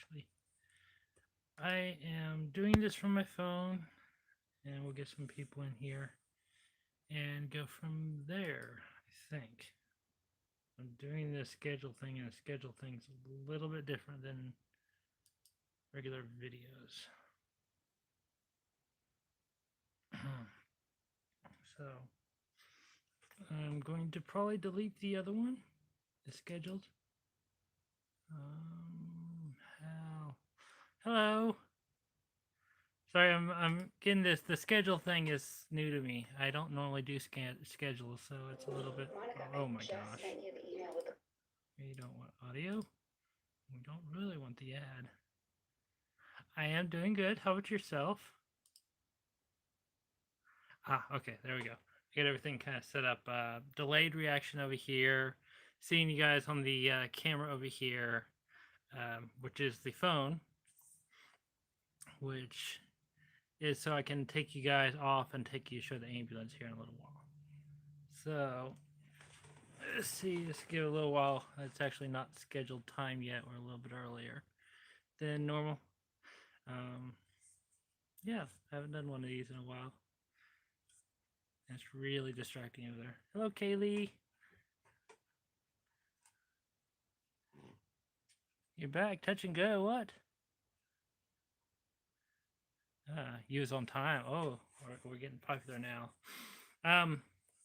actually. I am doing this from my phone, and we'll get some people in here and go from there, I think. I'm doing the schedule thing, and the schedule thing's a little bit different than regular videos. So I'm going to probably delete the other one, the scheduled. How? Hello. Sorry, I'm getting this. The schedule thing is new to me. I don't normally do schedules, so it's a little bit. Oh my gosh. We don't want audio. We don't really want the ad. I am doing good. How about yourself? Okay, there we go. Get everything kind of set up. Delayed reaction over here. Seeing you guys on the camera over here, which is the phone, which is so I can take you guys off and take you to show the ambulance here in a little while. So let's see, let's give it a little while. It's actually not scheduled time yet. We're a little bit earlier than normal. Yeah, I haven't done one of these in a while. It's really distracting over there. Hello, Kaylee. You're back. Touch and go. What? You was on time. Oh, we're getting popular now.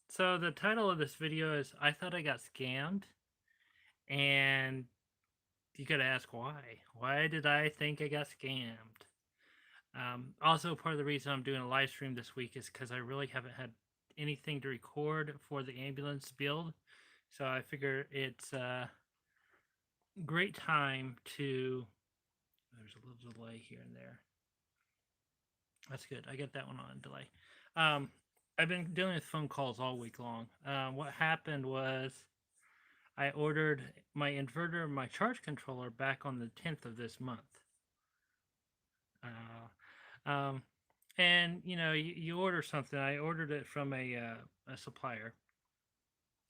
So the title of this video is I Thought I Got Scammed. And you gotta ask why. Why did I think I got scammed? Also, part of the reason I'm doing a live stream this week is because I really haven't had anything to record for the ambulance build. So I figure it's a great time to... There's a little delay here and there. That's good. I get that one on delay. I've been dealing with phone calls all week long. What happened was I ordered my inverter and my charge controller back on the 10th of this month. And you know, you order something. I ordered it from a supplier,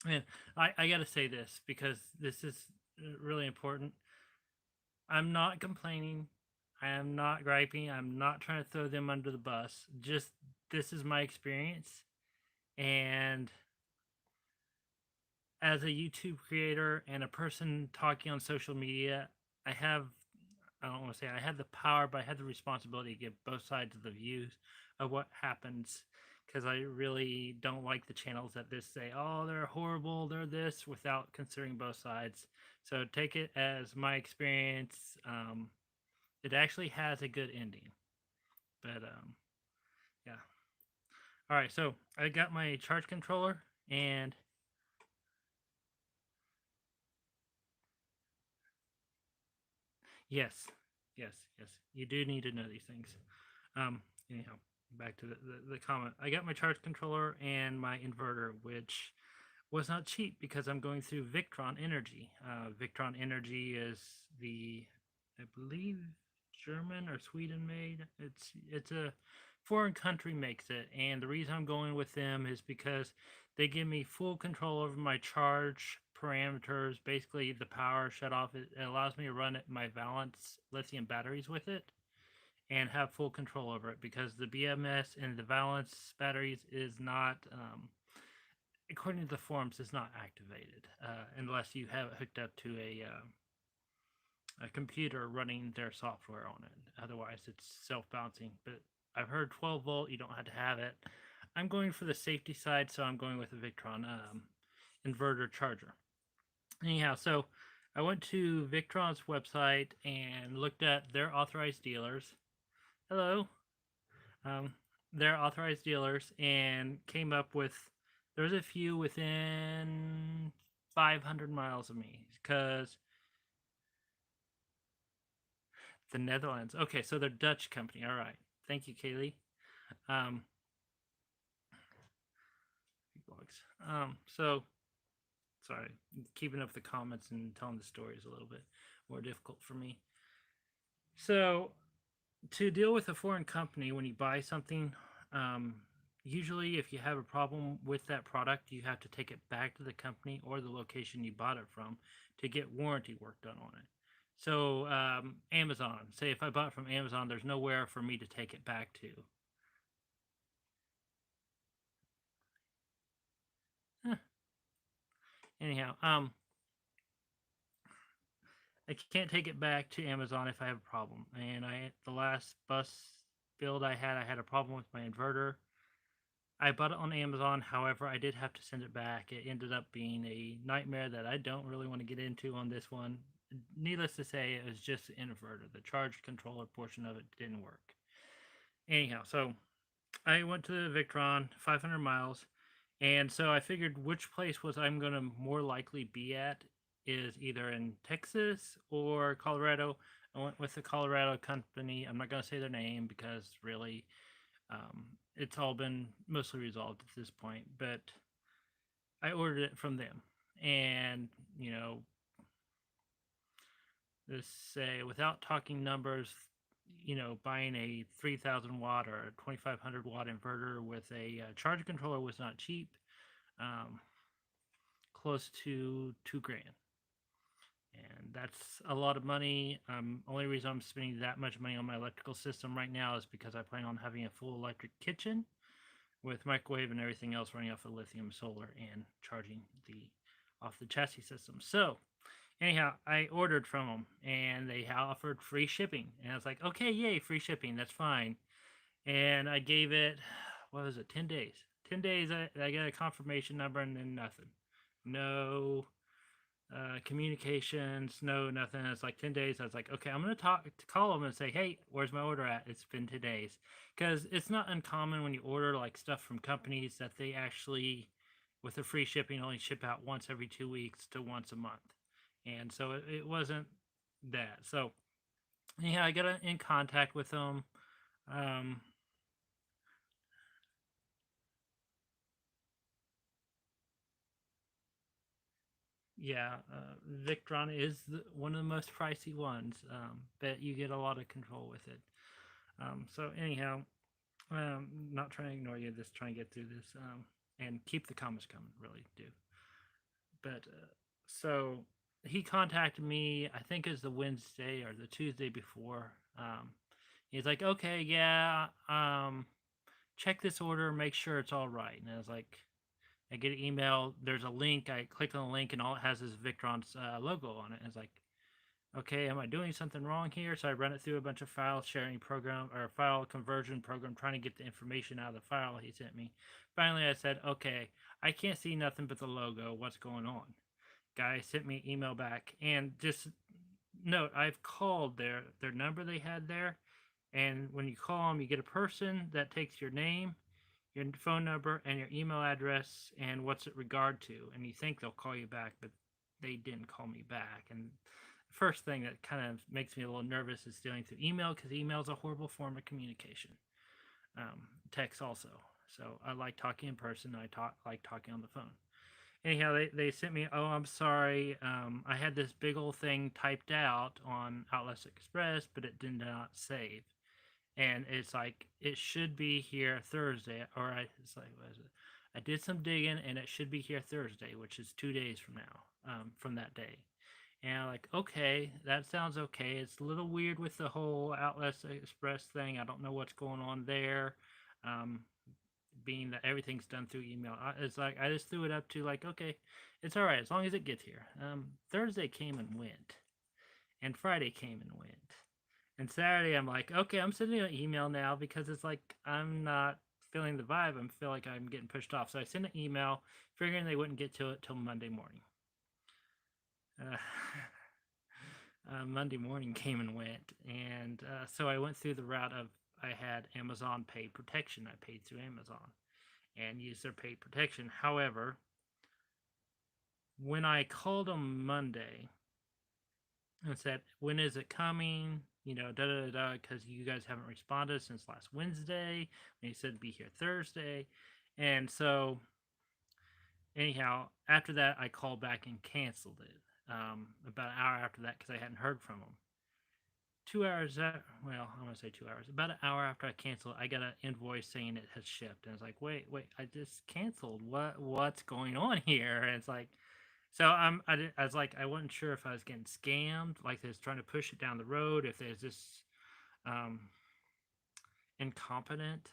and I got to say this because this is really important. I'm not complaining. I am not griping. I'm not trying to throw them under the bus. Just this is my experience, and as a YouTube creator and a person talking on social media, I don't want to say I have the power, but I have the responsibility to give both sides of the views of what happens, because I really don't like the channels that just say, oh, they're horrible, they're this, without considering both sides. So take it as my experience. It actually has a good ending. But yeah. All right, so I got my charge controller, and yes, yes, yes. You do need to know these things. Anyhow, back to the comment. I got my charge controller and my inverter, which was not cheap because I'm going through Victron Energy. Victron Energy is the, I believe, German or Sweden made. It's a foreign country makes it, and the reason I'm going with them is because they give me full control over my charge parameters. Basically, the power shut off. It allows me to run my Valence lithium batteries with it and have full control over it, because the BMS and the Valence batteries is not, according to the forums, is not activated unless you have it hooked up to a computer running their software on it. Otherwise, it's self-balancing. But I've heard 12 volt, you don't have to have it. I'm going for the safety side, so I'm going with a Victron inverter charger. Anyhow, so I went to Victron's website and looked at their authorized dealers. Hello. Their authorized dealers, and came up with, there's a few within 500 miles of me, because the Netherlands. Okay, so they're Dutch company. All right. Thank you, Kaylee. So sorry, keeping up the comments and telling the story is a little bit more difficult for me. So to deal with a foreign company when you buy something, usually if you have a problem with that product, you have to take it back to the company or the location you bought it from to get warranty work done on it. So Amazon, say if I bought from Amazon, there's nowhere for me to take it back to. Huh. Anyhow, I can't take it back to Amazon if I have a problem. And the last bus build I had a problem with my inverter. I bought it on Amazon. However, I did have to send it back. It ended up being a nightmare that I don't really want to get into on this one. Needless to say, it was just the inverter. The charge controller portion of it didn't work. Anyhow, so I went to Victron, 500 miles, and so I figured which place was I'm going to more likely be at is either in Texas or Colorado. I went with the Colorado company. I'm not going to say their name because really it's all been mostly resolved at this point, but I ordered it from them. And, let's say without talking numbers, buying a 3,000 watt or a 2,500 watt inverter with a charge controller was not cheap. Um, Close to 2 grand. And that's a lot of money. Only reason I'm spending that much money on my electrical system right now is because I plan on having a full electric kitchen with microwave and everything else running off of lithium solar and charging off the chassis system. So anyhow, I ordered from them and they offered free shipping. And I was like, okay, yay, free shipping. That's fine. And I gave it, what was it, 10 days. 10 days, I got a confirmation number and then nothing. No communications, no nothing. It's like 10 days. I was like, okay, I'm going to call them and say, hey, where's my order at? It's been 10 days. Because it's not uncommon when you order like stuff from companies that they actually, with the free shipping, only ship out once every 2 weeks to once a month. And so it wasn't that. So, yeah, I got in contact with them. Um, yeah, Victron is one of the most pricey ones, but you get a lot of control with it. So, anyhow, not trying to ignore you, just trying to get through this and keep the comments coming, really do. But so he contacted me, I think it was the Wednesday or the Tuesday before. He's like, okay, yeah, check this order, make sure it's all right. And I was like, I get an email, there's a link, I click on the link, and all it has is Victron's logo on it. And it's like, okay, am I doing something wrong here? So I run it through a bunch of file sharing program or file conversion program, trying to get the information out of the file he sent me. Finally, I said, okay, I can't see nothing but the logo. What's going on? Guy sent me an email back, and just note, I've called their number they had there, and when you call them, you get a person that takes your name, your phone number, and your email address, and what's it regard to, and you think they'll call you back, but they didn't call me back. And the first thing that kind of makes me a little nervous is dealing through email, because email is a horrible form of communication. Text also. So I like talking in person. I like talking on the phone. Anyhow, they sent me, oh, I'm sorry. I had this big old thing typed out on Outlets Express, but it did not save. And it's like, it should be here Thursday. It's like, what is it? I did some digging and it should be here Thursday, which is 2 days from now, from that day. And I'm like, okay, that sounds okay. It's a little weird with the whole Outlets Express thing. I don't know what's going on there. Um, Being that everything's done through email, it's like I just threw it up to like, okay, it's all right as long as it gets here. Thursday came and went, and Friday came and went, and Saturday I'm like, okay, I'm sending an email now because it's like I'm not feeling the vibe. I feel like I'm getting pushed off. So I sent an email, figuring they wouldn't get to it till Monday morning. Uh, Monday morning came and went, and so I went through the route of I had Amazon Pay Protection. I paid through Amazon and used their paid protection. However, when I called them Monday and said, when is it coming? Because you guys haven't responded since last Wednesday. And he said, be here Thursday. And so, anyhow, after that, I called back and canceled it about an hour after that because I hadn't heard from them. 2 hours, well, I want to say 2 hours. About an hour after I canceled, I got an invoice saying it has shipped. And I was like, wait, I just canceled. What's going on here? And it's like, So I was like, I wasn't sure if I was getting scammed, like they was trying to push it down the road, if there's this um, incompetent,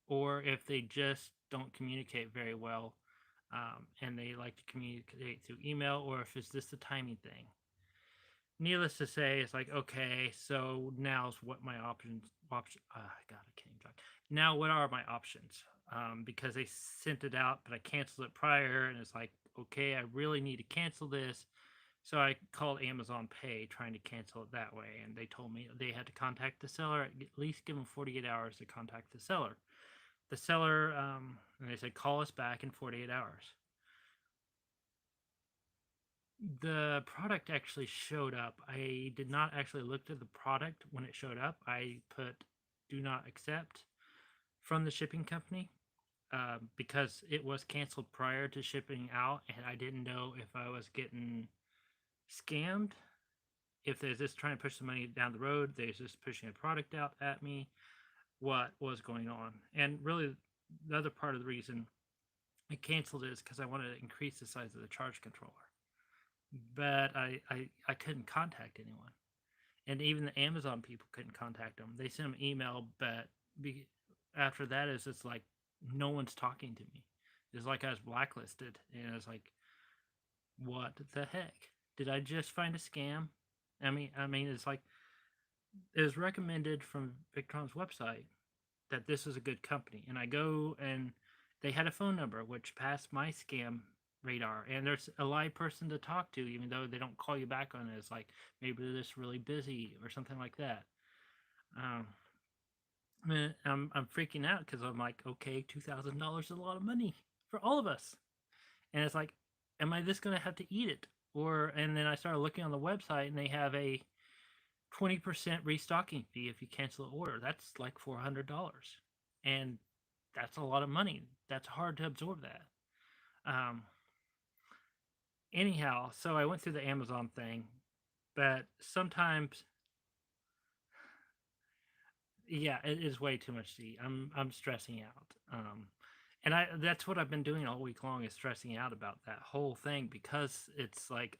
or if they just don't communicate very well, and they like to communicate through email, or if it's just a timing thing. Needless to say, it's like, okay, so now's what my options. God, I can't even talk. Now, what are my options? Because they sent it out, but I canceled it prior, and it's like, okay, I really need to cancel this. So I called Amazon Pay trying to cancel it that way, and they told me they had to contact the seller, at least give them 48 hours to contact the seller. The seller, and they said, call us back in 48 hours. The product actually showed up. I did not actually look at the product when it showed up. I put do not accept from the shipping company because it was canceled prior to shipping out, and I didn't know if I was getting scammed. If they're just trying to push the money down the road, they're just pushing a product out at me. What was going on? And really, the other part of the reason I canceled it is because I wanted to increase the size of the charge controller, but I couldn't contact anyone, and even the Amazon people couldn't contact them. They sent them email, but after that, is it's like no one's talking to me. It's like I was blacklisted, and it's like, what the heck? Did I just find a scam? I mean, it's like it was recommended from Victron's website that this is a good company, and I go and they had a phone number which passed my scam radar, and there's a live person to talk to, even though they don't call you back on it. It's like maybe they're just really busy or something like that. Um, I'm freaking out because I'm like, okay, $2,000 is a lot of money for all of us, and it's like, am I just gonna have to eat it? Or and then I started looking on the website, and they have a 20% restocking fee if you cancel the order. That's like $400, and that's a lot of money. That's hard to absorb that. Um, anyhow, so I went through the Amazon thing, but sometimes, yeah, it is way too much to eat. I'm stressing out. And I that's what I've been doing all week long is stressing out about that whole thing because it's like,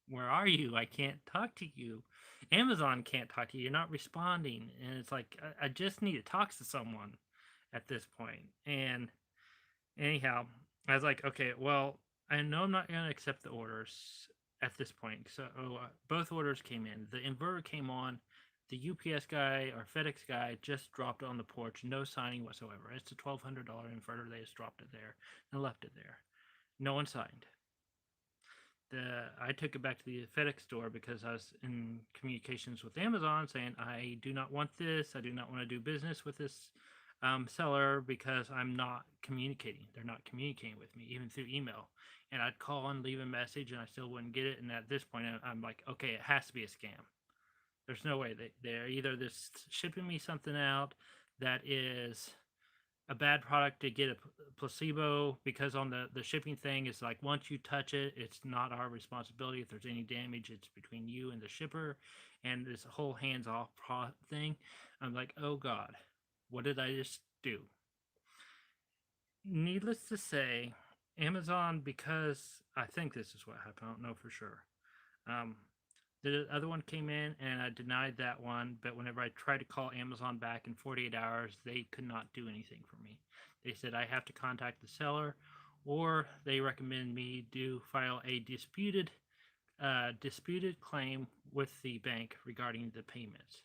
where are you? I can't talk to you. Amazon can't talk to you. You're not responding, and it's like I just need to talk to someone at this point. And anyhow, I was like, okay, well, I know I'm not going to accept the orders at this point. So both orders came in. The inverter came on. The UPS guy or FedEx guy just dropped it on the porch. No signing whatsoever. It's a $1,200 inverter. They just dropped it there and left it there. No one signed. I took it back to the FedEx store because I was in communications with Amazon saying I do not want this. I do not want to do business with this seller because I'm not communicating. They're not communicating with me even through email. And I'd call and leave a message and I still wouldn't get it. And at this point, I'm like, okay, it has to be a scam. There's no way they're either just shipping me something out that is a bad product to get a placebo, because on the shipping thing it's like once you touch it, it's not our responsibility. If there's any damage, it's between you and the shipper, and this whole hands off thing. I'm like, oh god, what did I just do? Needless to say, Amazon, because I think this is what happened, I don't know for sure. um, the other one came in and I denied that one, but whenever I tried to call Amazon back in 48 hours, they could not do anything for me. They said I have to contact the seller, or they recommend me do file a disputed claim with the bank regarding the payments.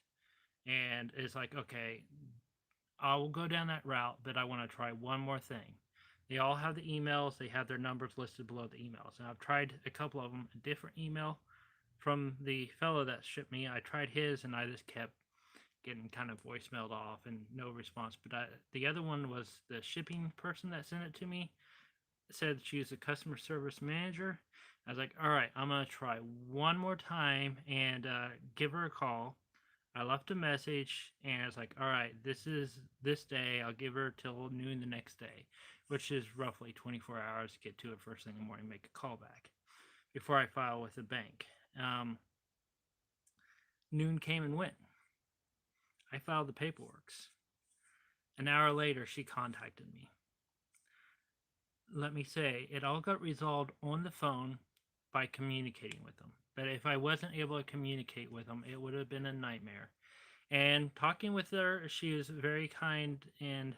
And it's like, okay, I will go down that route, but I want to try one more thing. They all have the emails, they have their numbers listed below the emails. And I've tried a couple of them, a different email from the fellow that shipped me. I tried his and I just kept getting kind of voicemailed off and no response. But the other one was the shipping person that sent it to me, said she was a customer service manager. I was like, all right, I'm going to try one more time and give her a call. I left a message and I was like, all right, this is this day. I'll give her till noon the next day, which is roughly 24 hours to get to it first thing in the morning, make a call back before I file with the bank. Noon came and went. I filed the paperwork. An hour later, she contacted me. Let me say, it all got resolved on the phone by communicating with them. But if I wasn't able to communicate with them, it would have been a nightmare. And talking with her, she was very kind and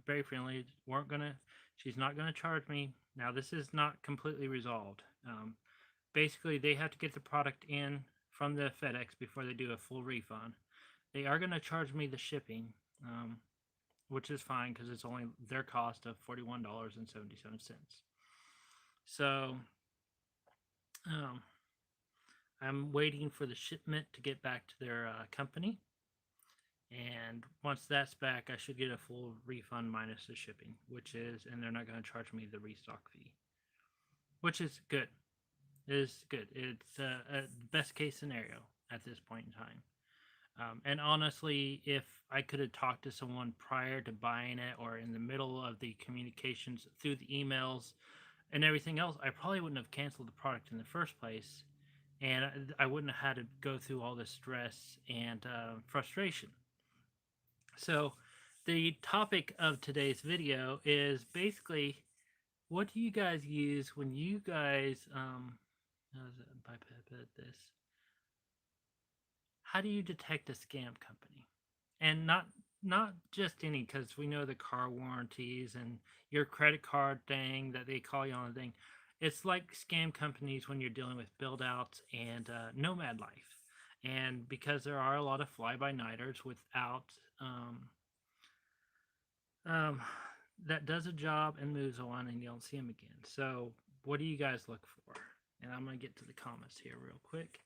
very friendly. weren't gonna She's not gonna charge me. Now this is not completely resolved. Basically, they have to get the product in from the FedEx before they do a full refund. They are gonna charge me the shipping, which is fine because it's only their cost of $41.77. So um, I'm waiting for the shipment to get back to their company. And once that's back, I should get a full refund minus the shipping, and they're not going to charge me the restock fee, which is good. It is good. It's a best case scenario at this point in time. And honestly, if I could have talked to someone prior to buying it or in the middle of the communications through the emails and everything else, I probably wouldn't have canceled the product in the first place. And I wouldn't have had to go through all this stress and frustration. So, the topic of today's video is basically what do you guys use when you guys how does it bypass this? How do you detect a scam company? And not just any, because we know the car warranties and your credit card thing that they call you on the thing. It's like scam companies when you're dealing with build outs and nomad life. And because there are a lot of fly by nighters without um, that does a job and moves on and you don't see them again. So what do you guys look for? And I'm going to get to the comments here real quick.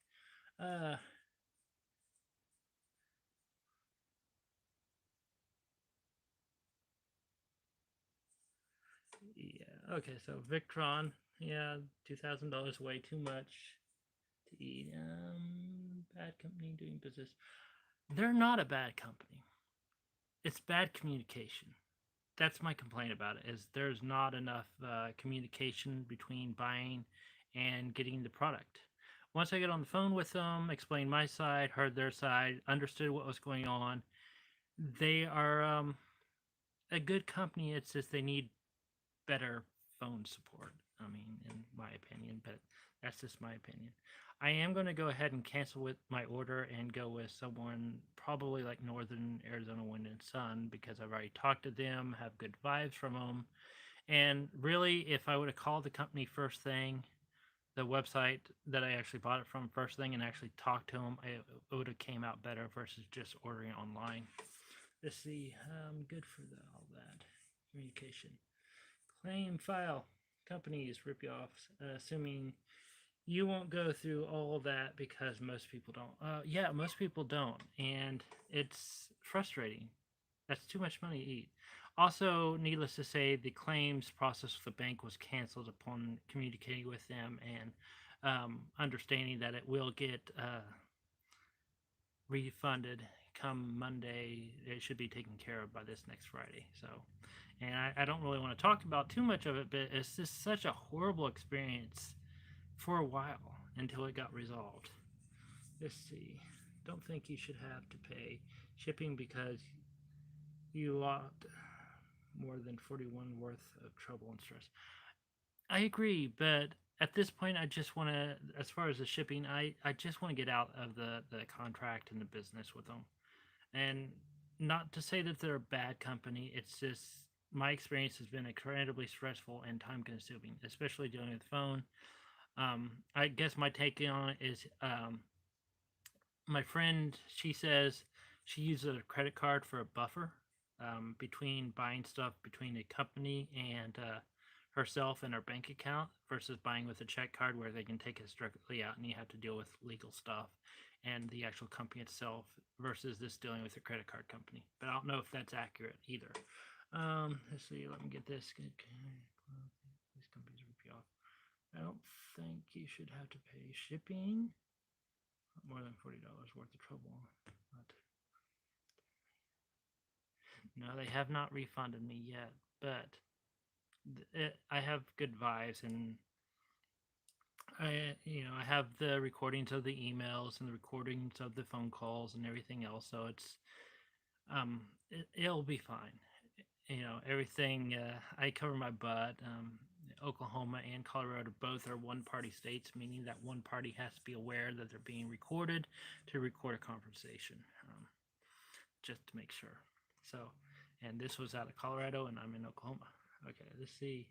Yeah, okay, so Victron, yeah, $2,000 way too much to eat. Bad company doing business. They're not a bad company. It's bad communication. That's my complaint about it, is there's not enough communication between buying and getting the product. Once I get on the phone with them, explained my side, heard their side, understood what was going on, they are a good company. It's just they need better phone support. I mean, in my opinion, but that's just my opinion. I am going to go ahead and cancel with my order and go with someone probably like Northern Arizona Wind and Sun, because I've already talked to them, have good vibes from them. And really, if I would have called the company first thing, the website that I actually bought it from first thing, and actually talked to them, it would have came out better versus just ordering online. Let's see. Good for all that communication. Claim file. Companies rip you off, assuming you won't go through all of that because most people don't. Yeah, most people don't, and it's frustrating. That's too much money to eat. Also, needless to say, the claims process with the bank was canceled upon communicating with them and understanding that it will get refunded come Monday. It should be taken care of by this next Friday. So, and I don't really want to talk about too much of it, but it's just such a horrible experience for a while until it got resolved. Let's see. Don't think you should have to pay shipping because you lost more than 41 worth of trouble and stress. I agree, but at this point, I just want to, as far as the shipping, I just want to get out of the contract and the business with them. And not to say that they're a bad company, it's just my experience has been incredibly stressful and time consuming, especially dealing with the phone. I guess my take on it is my friend, she says she uses a credit card for a buffer between buying stuff between a company and herself and her bank account versus buying with a check card where they can take it directly out and you have to deal with legal stuff and the actual company itself versus this dealing with a credit card company. But I don't know if that's accurate either. Let's see, let me get this. These companies rip you off. I don't think you should have to pay shipping. More than $40 worth of trouble. No, they have not refunded me yet, but I have good vibes, and I have the recordings of the emails and the recordings of the phone calls and everything else, so it'll be fine. Everything, I cover my butt. Oklahoma and Colorado both are one-party states, meaning that one party has to be aware that they're being recorded to record a conversation, just to make sure. So, and this was out of Colorado, and I'm in Oklahoma. Okay, let's see.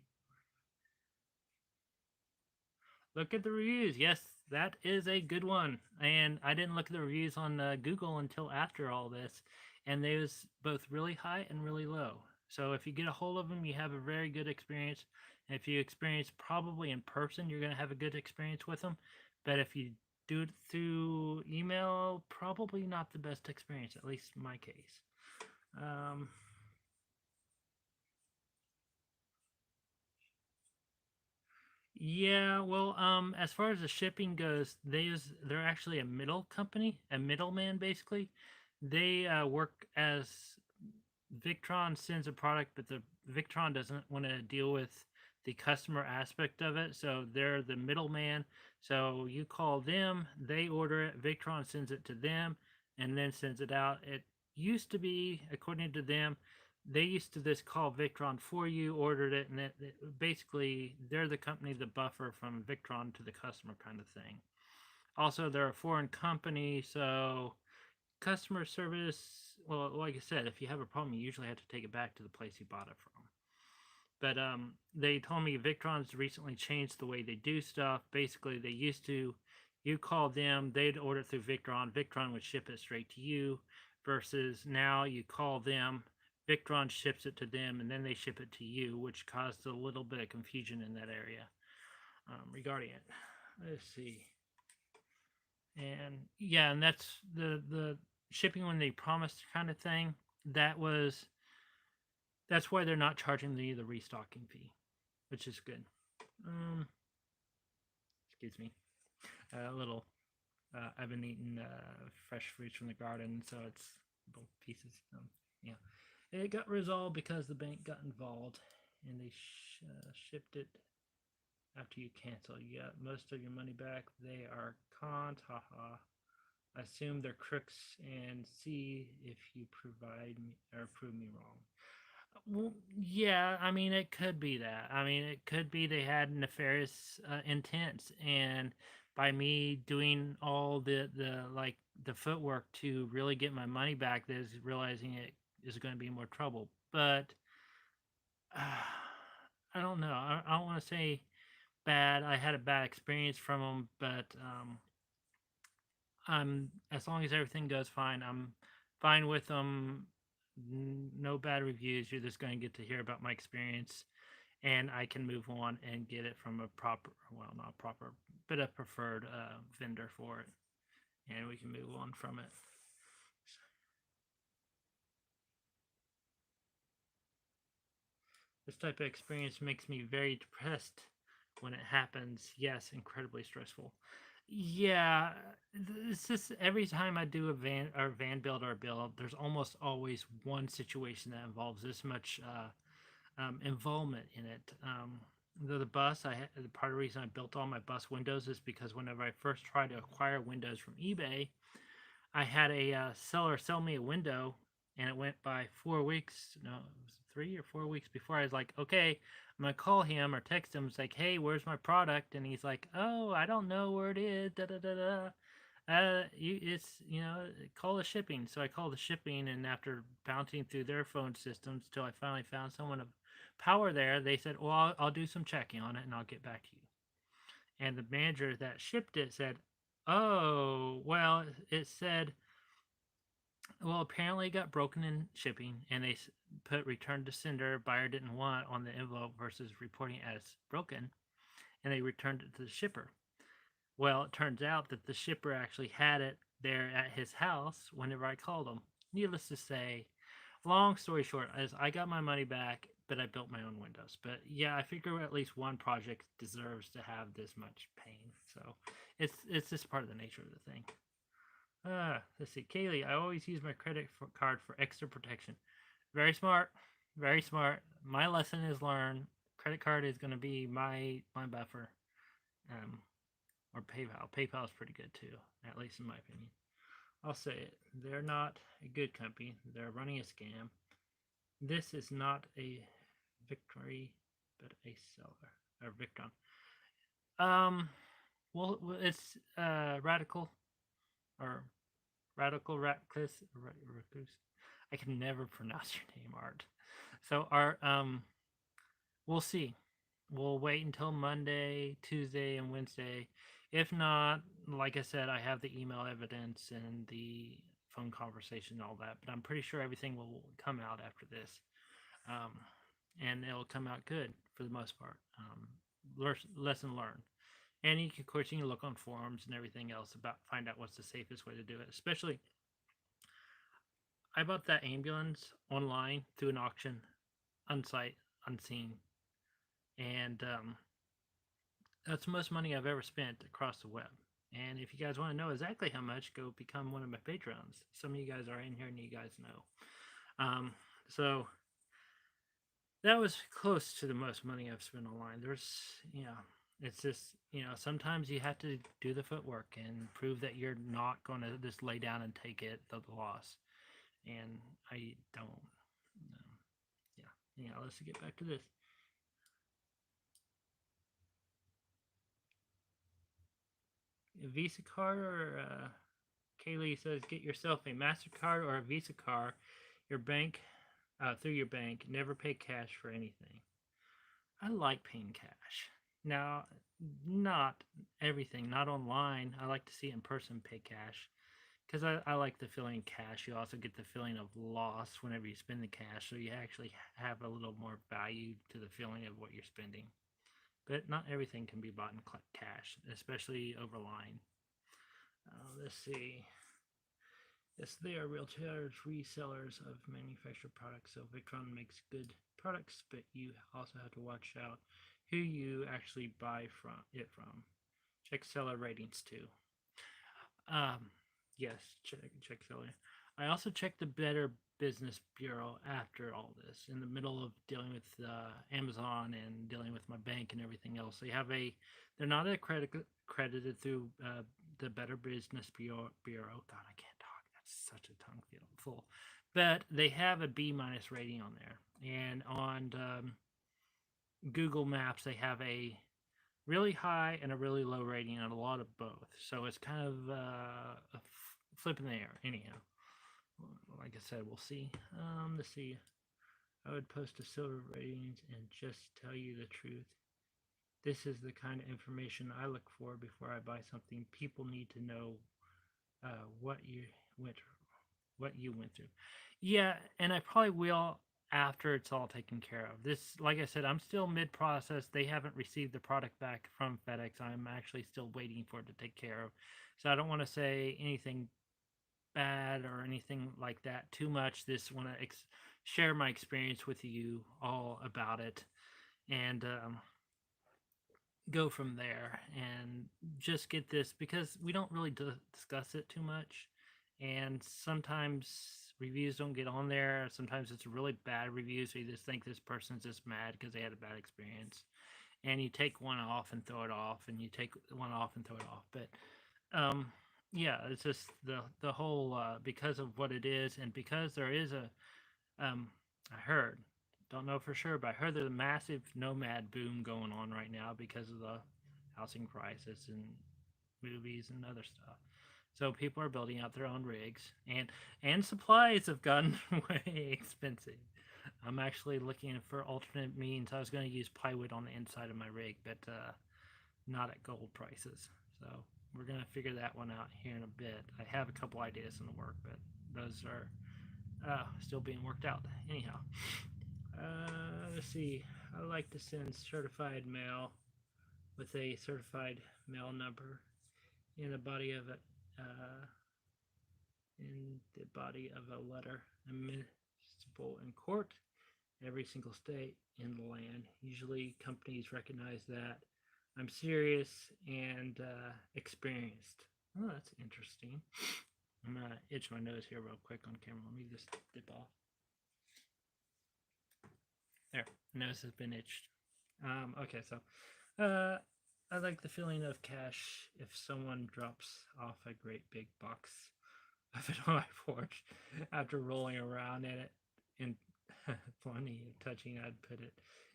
Look at the reviews. Yes, that is a good one. And I didn't look at the reviews on Google until after all this, and they was both really high and really low. So if you get a hold of them, you have a very good experience. And if you experience probably in person, you're going to have a good experience with them. But if you do it through email, probably not the best experience, at least in my case. Yeah, well, as far as the shipping goes, they're actually a middle company, a middleman basically. They work as Victron sends a product, but the Victron doesn't want to deal with the customer aspect of it, so they're the middleman. So you call them, they order it, Victron sends it to them, and then sends it out. It used to be, according to them, they used to just call Victron for you, ordered it, and basically they're the company, the buffer from Victron to the customer kind of thing. Also, they're a foreign company, so customer service, well, like I said, if you have a problem, you usually have to take it back to the place you bought it from. But they told me Victron's recently changed the way they do stuff. Basically, they used to, you call them, they'd order through Victron. Victron would ship it straight to you, versus now you call them, Victron ships it to them, and then they ship it to you, which caused a little bit of confusion in that area regarding it. Let's see. And yeah, and that's the shipping when they promised kind of thing. That's why they're not charging the restocking fee, which is good. Excuse me. A little. I've been eating fresh fruits from the garden, so it's little pieces. Yeah, it got resolved because the bank got involved, and they shipped it after you cancel. You got most of your money back. They are cons. Haha. Assume they're crooks and see if you provide me or prove me wrong. Well, yeah, I mean, it could be that. I mean, it could be they had nefarious intents, and by me doing all the like the footwork to really get my money back, is realizing it is going to be more trouble. But I don't know. I don't want to say bad. I had a bad experience from them, but I'm as long as everything goes fine, I'm fine with them. No bad reviews. You're just going to get to hear about my experience, and I can move on and get it from a proper, well, not proper, but a preferred vendor for it, and we can move on from it. This type of experience makes me very depressed when it happens. Yes, incredibly stressful. Yeah, it's just every time I do a van build or build, there's almost always one situation that involves this much involvement in it. The bus, the part of the reason I built all my bus windows is because whenever I first tried to acquire windows from eBay, I had a seller sell me a window, and it went by 4 weeks. No, it was 3 or 4 weeks before I was like, okay, I'm gonna call him or text him. It's like, hey, where's my product? And he's like, oh, I don't know where it is. Da da da da. Call the shipping. So I called the shipping, and after bouncing through their phone systems till I finally found someone of power there, they said, well, I'll do some checking on it and I'll get back to you. And the manager that shipped it said, oh, well, it said, well, apparently it got broken in shipping, and they put return to sender, buyer didn't want on the envelope versus reporting as broken, and they returned it to the shipper. Well, it turns out that the shipper actually had it there at his house whenever I called him. Needless to say, long story short, as I got my money back, but I built my own windows. But yeah, I figure at least one project deserves to have this much pain. So it's just part of the nature of the thing. Let's see. Kaylee, I always use my credit card for extra protection. Very smart. Very smart. My lesson is learned. Credit card is going to be my buffer. Or PayPal. PayPal is pretty good too, at least in my opinion. I'll say it. They're not a good company. They're running a scam. This is not a victory, but a seller. or Victron. Um, well, it's Radical or Radical Ratcliffe. I can never pronounce your name, Art. So Art, we'll see. We'll wait until Monday, Tuesday, and Wednesday. If not, like I said, I have the email evidence and the phone conversation and all that. But I'm pretty sure everything will come out after this, um, and it'll come out good for the most part. Lesson learned. And you can, of course, you can look on forums and everything else about find out what's the safest way to do it. Especially, I bought that ambulance online through an auction, unsight, unseen, and that's the most money I've ever spent across the web. And if you guys want to know exactly how much, go become one of my patrons. Some of you guys are in here and you guys know. So that was close to the most money I've spent online. There's, it's just, sometimes you have to do the footwork and prove that you're not going to just lay down and take it, the loss. And I don't. Yeah. Let's get back to this. A Visa card or Kaylee says get yourself a MasterCard or a Visa card. Your bank through your bank. Never pay cash for anything. I like paying cash. Now, not everything, not online. I like to see in person pay cash because I like the feeling cash. You also get the feeling of loss whenever you spend the cash, so you actually have a little more value to the feeling of what you're spending. But not everything can be bought in cash, especially over line. Let's see. Yes, they are retailers, resellers of manufactured products. So Victron makes good products, but you also have to watch out who you actually buy from. Check seller ratings too. Yes, check seller. I also checked the Better Business Bureau after all this, in the middle of dealing with Amazon and dealing with my bank and everything else. They're not accredited through the Better Business Bureau. God, I can't talk. That's such a tongue full. But they have a B- rating on there, and on Google Maps they have a really high and a really low rating and a lot of both. So it's kind of a flip in the air. Anyhow, like I said, we'll see. Let's see. I would post a silver ratings and just tell you the truth. This is the kind of information I look for before I buy something. People need to know what you went through. Yeah, and I probably will after it's all taken care of. This, like I said, I'm still mid-process. They haven't received the product back from FedEx. I'm actually still waiting for it to take care of. So I don't want to say anything bad or anything like that too much. Just want to share my experience with you all about it, and go from there, and just get this because we don't really discuss it too much, and sometimes reviews don't get on there. Sometimes it's a really bad review, so you just think this person's just mad because they had a bad experience, and you take one off and throw it off, and you take one off and throw it off. But yeah, it's just the whole because of what it is, and because there is a I heard, don't know for sure, but I heard there's a massive nomad boom going on right now because of the housing crisis and movies and other stuff. So people are building out their own rigs, and supplies have gotten way expensive. I'm actually looking for alternate means. I was going to use plywood on the inside of my rig, but not at gold prices. So we're going to figure that one out here in a bit. I have a couple ideas in the work, but those are still being worked out. Anyhow, let's see. I like to send certified mail with a certified mail number in the body of it. In the body of a letter, admissible in court, every single state in the land. Usually, companies recognize that I'm serious and experienced. Oh, that's interesting. I'm gonna itch my nose here real quick on camera. Let me just dip off. There, nose has been itched. Okay, so I like the feeling of cash if someone drops off a great big box of it on my porch after rolling around in it in plenty of touching. I'd put it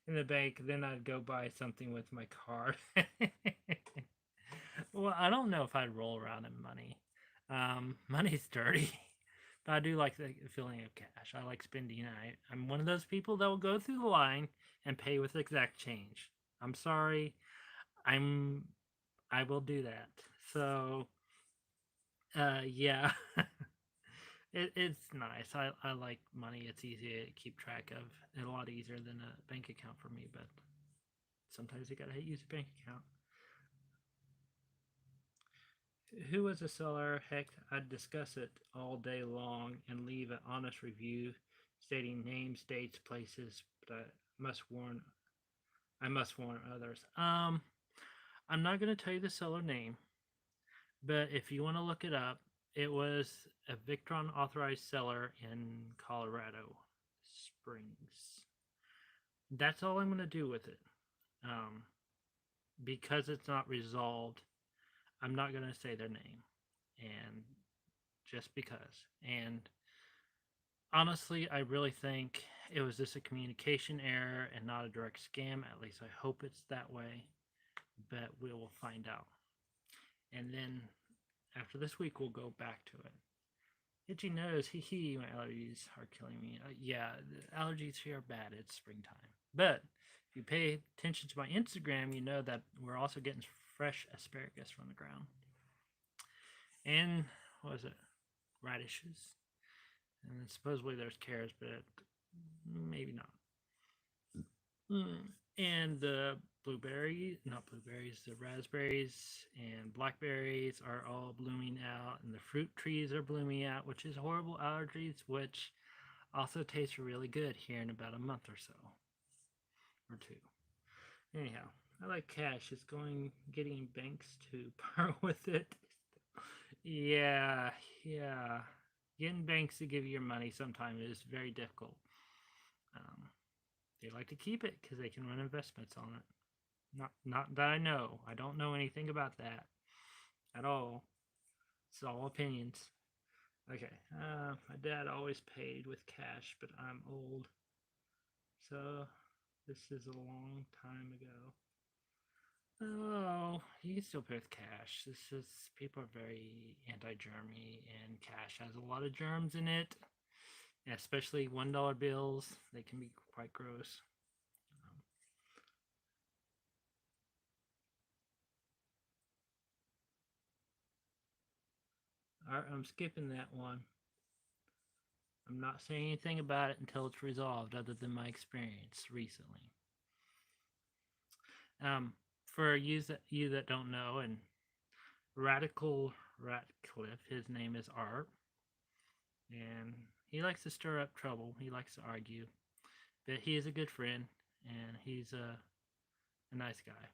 in the bank, then I'd go buy something with my card. Well, I don't know if I'd roll around in money. Money's dirty, but I do like the feeling of cash. I like spending. I'm one of those people that will go through the line and pay with exact change. I'm sorry, I'm I will do that. So, yeah, it's nice. I like money. It's easy to keep track of. And a lot easier than a bank account for me, but sometimes you gotta use a bank account. Who was a seller? Heck, I'd discuss it all day long and leave an honest review stating names, dates, places, but I must warn others. I'm not gonna tell you the seller name, but if you want to look it up, it was a Victron authorized seller in Colorado Springs. That's all I'm gonna do with it. Um, because it's not resolved, I'm not gonna say their name. And just because. And honestly, I really think it was just a communication error and not a direct scam. At least I hope it's that way, but we will find out. And then after this week, we'll go back to it. Itchy nose, hee hee, my allergies are killing me. Yeah, the allergies here are bad. It's springtime. But if you pay attention to my Instagram, you know that we're also getting fresh asparagus from the ground. And what was it? Radishes. And supposedly there's carrots, but maybe not. And the not blueberries, the raspberries and blackberries are all blooming out, and the fruit trees are blooming out, which is horrible allergies, which also tastes really good here in about a month or so, or two. Anyhow, I like cash. It's getting banks to par with it. Yeah, yeah. Getting banks to give you your money sometimes is very difficult. Um, they like to keep it because they can run investments on it. Not that I know. I don't know anything about that at all. It's all opinions. Okay. My dad always paid with cash, but I'm old, so this is a long time ago. Oh, you can still pay with cash. This is People are very anti-germy, and cash has a lot of germs in it, especially $1 bills. They can be quite gross. All right, I'm skipping that one. I'm not saying anything about it until it's resolved, other than my experience recently. For you that don't know, and Radical Ratcliffe, his name is Art, and he likes to stir up trouble. He likes to argue, but he is a good friend, and he's a nice guy.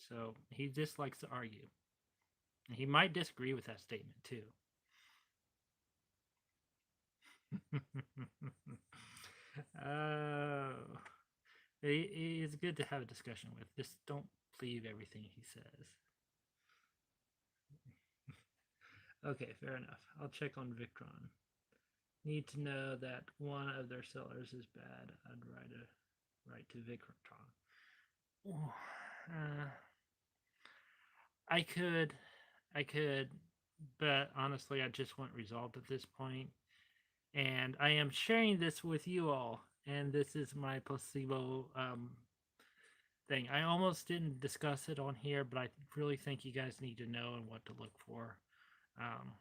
So he just likes to argue. And he might disagree with that statement too. Oh, he is good to have a discussion with. Just don't believe everything he says. Okay, fair enough. I'll check on Victron. Need to know that one of their sellers is bad. I'd write to Victron. Uh, I could, I could, but honestly, I just want resolved at this point. And I am sharing this with you all, and this is my placebo thing. I almost didn't discuss it on here, but I really think you guys need to know and what to look for. Um,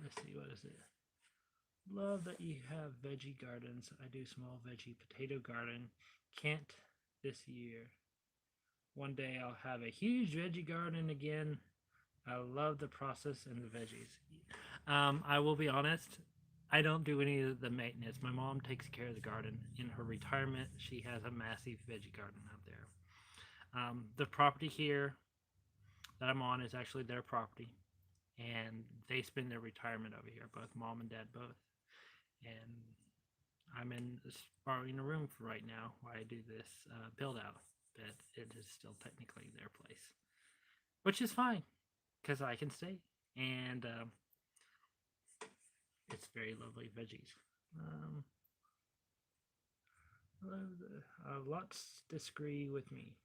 let's see, what is it? Love that you have veggie gardens. I do small veggie potato garden. Can't this year. One day I'll have a huge veggie garden again. I love the process and the veggies. I will be honest, I don't do any of the maintenance. My mom takes care of the garden. In her retirement, she has a massive veggie garden out there. The property here that I'm on is actually their property, and they spend their retirement over here, both mom and dad both. And I'm borrowing a room for right now while I do this build out, but it is still technically their place, which is fine because I can stay, and it's very lovely veggies. Lots disagree with me.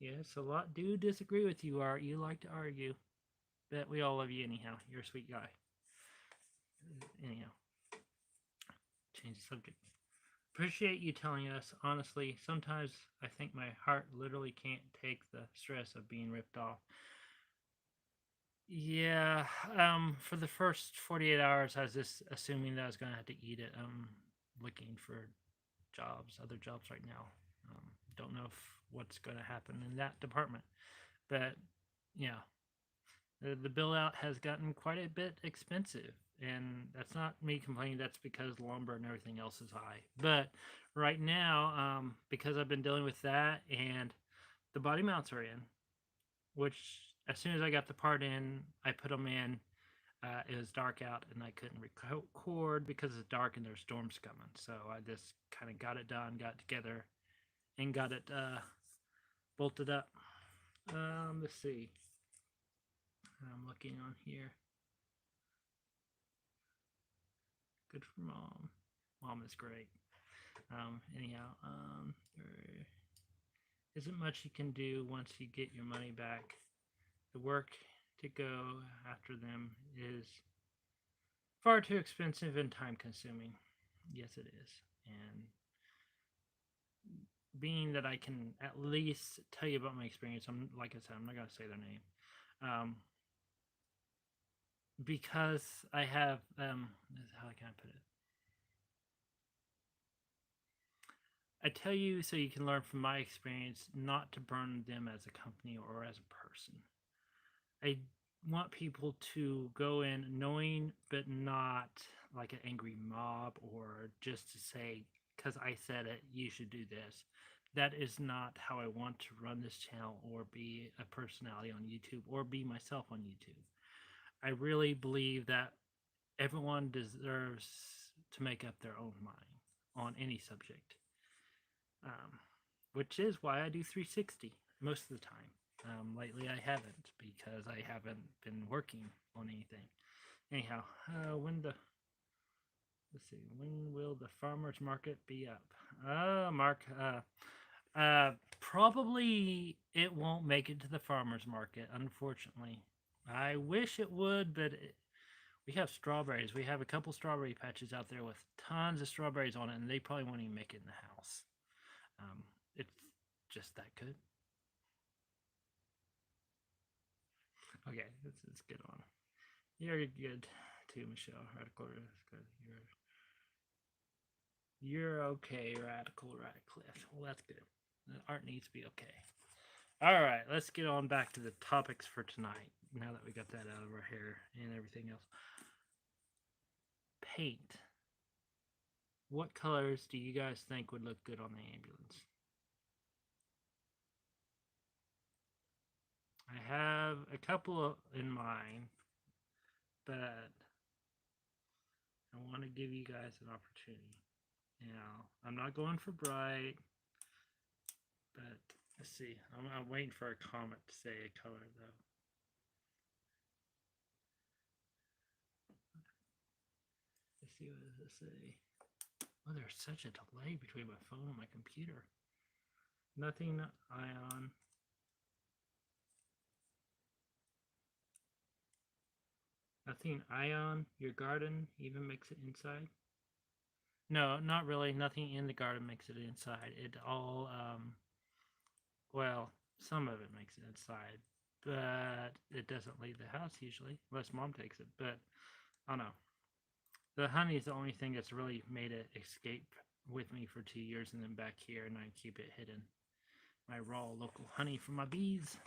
Yes, a lot do disagree with you, Art. You like to argue. Bet we all love you anyhow. You're a sweet guy. Anyhow, change the subject. Appreciate you telling us. Honestly, sometimes I think my heart literally can't take the stress of being ripped off. Yeah, for the first 48 hours, I was just assuming that I was going to have to eat it. I'm looking for other jobs right now. Don't know what's going to happen in that department. But yeah, the bill out has gotten quite a bit expensive. And that's not me complaining. That's because lumber and everything else is high. But right now, because I've been dealing with that and the body mounts are in, which as soon as I got the part in, I put them in. It was dark out and I couldn't record because it's dark and there's storms coming. So I just kind of got it done, got it together, and got it bolted up. Let's see. I'm looking on here. Good for mom. Mom is great. Anyhow, there isn't much you can do once you get your money back. The work to go after them is far too expensive and time consuming. Yes, it is. And being that I can at least tell you about my experience, like I said, I'm not going to say their name. Because I have, how can I put it? I tell you so you can learn from my experience not to burn them as a company or as a person. I want people to go in knowing but not like an angry mob or just to say, because I said it, you should do this. That is not how I want to run this channel or be a personality on YouTube or be myself on YouTube. I really believe that everyone deserves to make up their own mind on any subject, which is why I do 360 most of the time. Lately, I haven't because I haven't been working on anything. Anyhow, let's see, when will the farmers market be up? Mark, probably it won't make it to the farmers market, unfortunately. I wish it would, but we have strawberries. We have a couple strawberry patches out there with tons of strawberries on it, and they probably won't even make it in the house. It's just that good. Okay, let's get on. You're good too, Michelle. Radical is good. You're okay, Radical Radcliffe. Well, that's good. The art needs to be okay. All right, let's get on back to the topics for tonight. Now that we got that out of our hair and everything else. Paint. What colors do you guys think would look good on the ambulance? I have a couple in mind, but I want to give you guys an opportunity. I'm not going for bright, but let's see. I'm waiting for a comment to say a color, though. Let's see, what does it say? Oh, there's such a delay between my phone and my computer. Nothing ion. Nothing ion. Your garden even makes it inside. No, not really. Nothing in the garden makes it inside. It all, well, some of it makes it inside, but it doesn't leave the house usually, unless mom takes it. But I don't know. The honey is the only thing that's really made it escape with me for 2 years and then back here, and I keep it hidden. My raw local honey from my bees.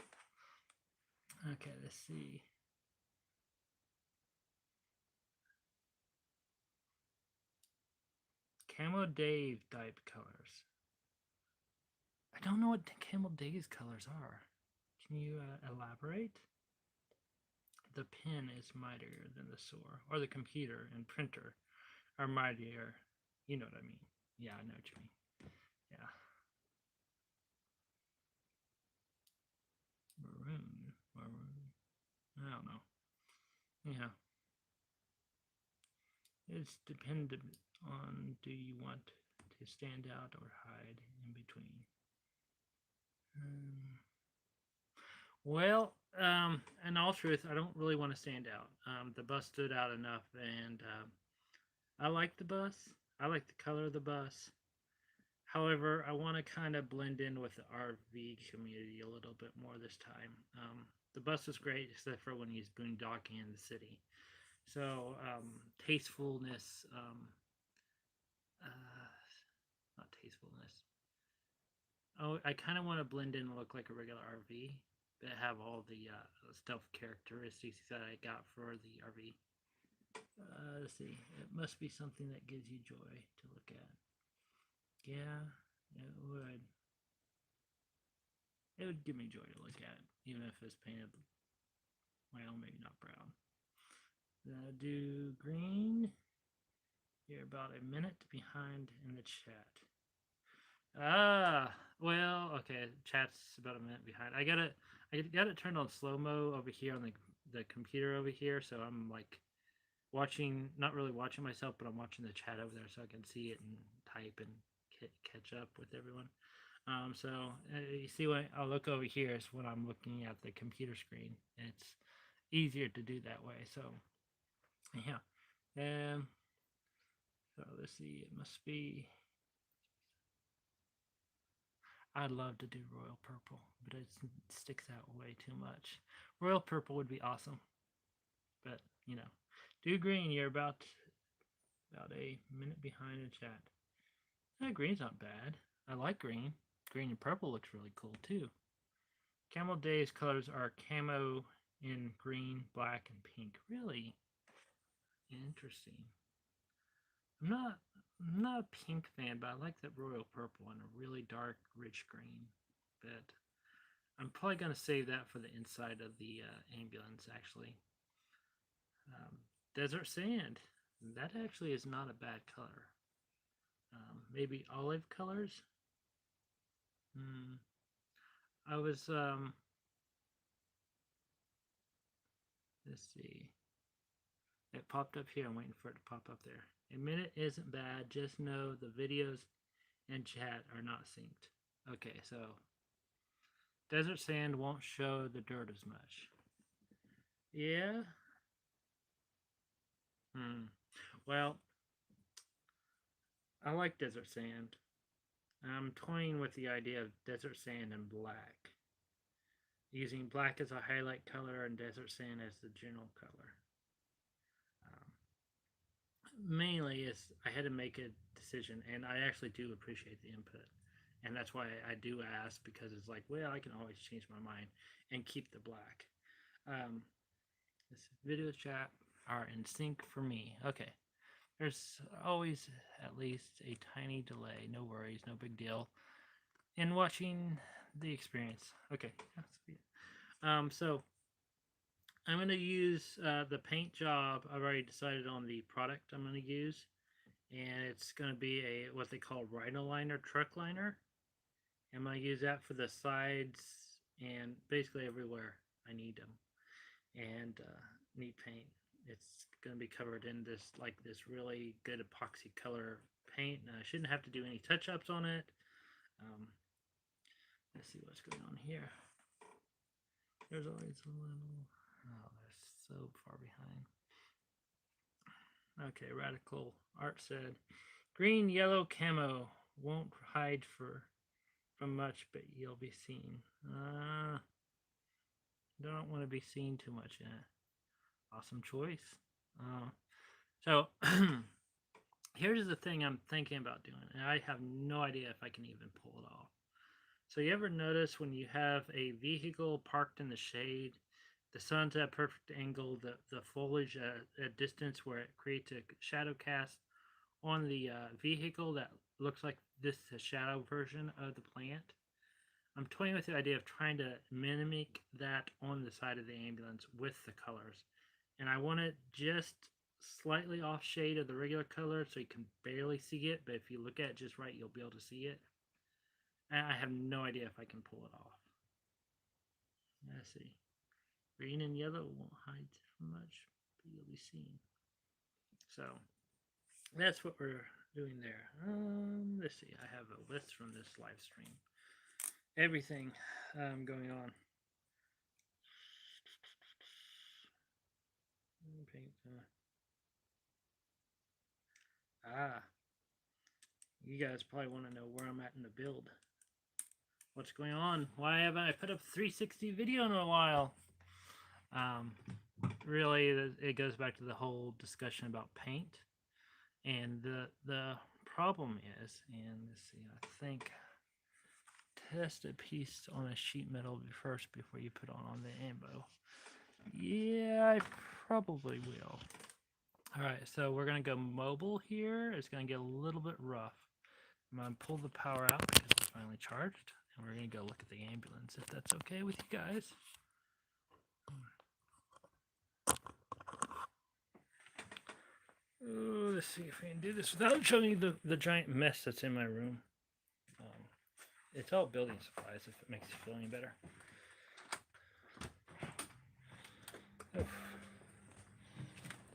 Okay, let's see. Camo Dave type colors. I don't know what Camo Dave's colors are. Can you elaborate? The pen is mightier than the sword, or the computer and printer are mightier. You know what I mean. Yeah, I know what you mean. Yeah. Maroon. I don't know. Yeah. It's dependent on do you want to stand out or hide in between. Well, in all truth, I don't really want to stand out. The bus stood out enough, and I like the bus. I like the color of the bus. However, I want to kind of blend in with the RV community a little bit more this time. The bus is great, except for when he's boondocking in the city. So, tastefulness, not tastefulness. Oh, I kind of want to blend in and look like a regular RV, but have all the stealth characteristics that I got for the RV. Let's see. It must be something that gives you joy to look at. Yeah, it would. It would give me joy to look at, even if it's painted, well, maybe not brown. Then I do green. You're about a minute behind in the chat. Well, okay. Chat's about a minute behind. I got it turned on slow mo over here on the computer over here, so I'm like watching, not really watching myself, but I'm watching the chat over there so I can see it and type and catch up with everyone. So you see what I'll look over here is when I'm looking at the computer screen. It's easier to do that way. So yeah. So let's see. It must be. I'd love to do royal purple, but it sticks out way too much. Royal purple would be awesome, but you know, do green. You're about a minute behind in chat. Green's not bad. I like green. Green and purple looks really cool too. Camel Day's colors are camo in green, black, and pink. Really interesting. I'm not a pink fan, but I like that royal purple and a really dark, rich green. But I'm probably going to save that for the inside of the ambulance, actually. Desert sand. That actually is not a bad color. Maybe olive colors. I was, let's see. It popped up here. I'm waiting for it to pop up there. A minute isn't bad. Just know the videos and chat are not synced. Okay, so desert sand won't show the dirt as much. Yeah. Well, I like desert sand. I'm toying with the idea of desert sand and black. Using black as a highlight color and desert sand as the general color. Mainly is I had to make a decision, and I actually do appreciate the input. And that's why I do ask, because it's like, well, I can always change my mind and keep the black. This video chat are in sync for me. Okay. There's always at least a tiny delay. No worries, no big deal. In watching the experience. Okay. So I'm going to use the paint job. I've already decided on the product I'm going to use. And it's going to be a what they call rhino liner, truck liner. I'm going to use that for the sides and basically everywhere I need them. And need paint. It's going to be covered in this really good epoxy color paint. I shouldn't have to do any touch-ups on it. Let's see what's going on here. There's always a little... Oh, they're so far behind. Okay, Radical Art said, green, yellow, camo. Won't hide from much, but you'll be seen. Don't want to be seen too much in it. Awesome choice. So here's the thing I'm thinking about doing, and I have no idea if I can even pull it off. So you ever notice when you have a vehicle parked in the shade, the sun's at a perfect angle, the foliage at a distance where it creates a shadow cast on the vehicle that looks like this shadow version of the plant? I'm toying with the idea of trying to mimic that on the side of the ambulance with the colors. And I want it just slightly off shade of the regular color so you can barely see it, but if you look at it just right, you'll be able to see it. And I have no idea if I can pull it off. Let's see. Green and yellow won't hide much, but you'll be seen. So that's what we're doing there? Let's see. I have a list from this live stream. Everything going on. You guys probably want to know where I'm at in the build. What's going on? Why haven't I put up 360 video in a while? Really, it goes back to the whole discussion about paint. And the problem is, and let's see, I think test a piece on a sheet metal first before you put on the ambo. Yeah, I probably will. All right, so we're gonna go mobile here. It's gonna get a little bit rough. I'm gonna pull the power out because it's finally charged, and we're gonna go look at the ambulance if that's okay with you guys. Oh, let's see if we can do this without showing you the giant mess that's in my room. It's all building supplies if it makes you feel any better.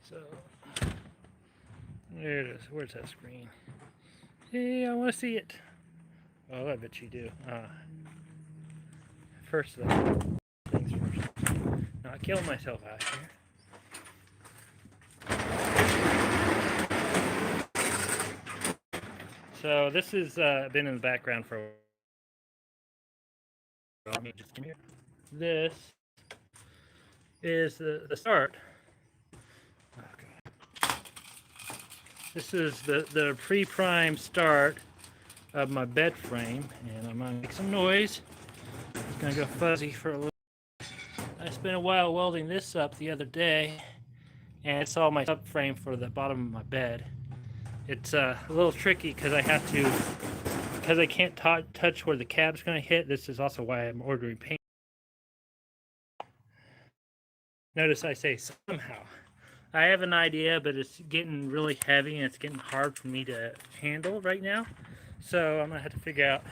So, there it is. Where's that screen? Hey, I want to see it. Oh, I bet you do. First things first. Not killing myself out here. So this has been in the background for a while. Let me just come here. This is the start. Okay. This is the pre-prime start of my bed frame, and I'm gonna make some noise. It's gonna go fuzzy for a little. I spent a while welding this up the other day, and it's all my subframe for the bottom of my bed. It's a little tricky because I can't touch where the cab's going to hit. This is also why I'm ordering paint. Notice I say somehow. I have an idea, but it's getting really heavy and it's getting hard for me to handle right now. So I'm going to have to figure out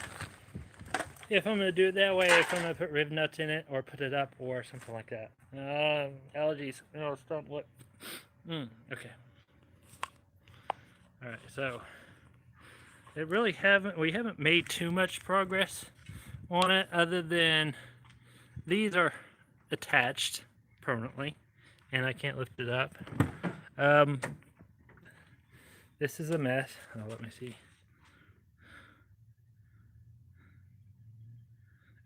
if I'm going to do it that way, if I'm going to put rib nuts in it or put it up or something like that. Allergies. No, stop. What? Okay. All right, so we haven't made too much progress on it other than these are attached permanently and I can't lift it up. This is a mess. Oh, let me see.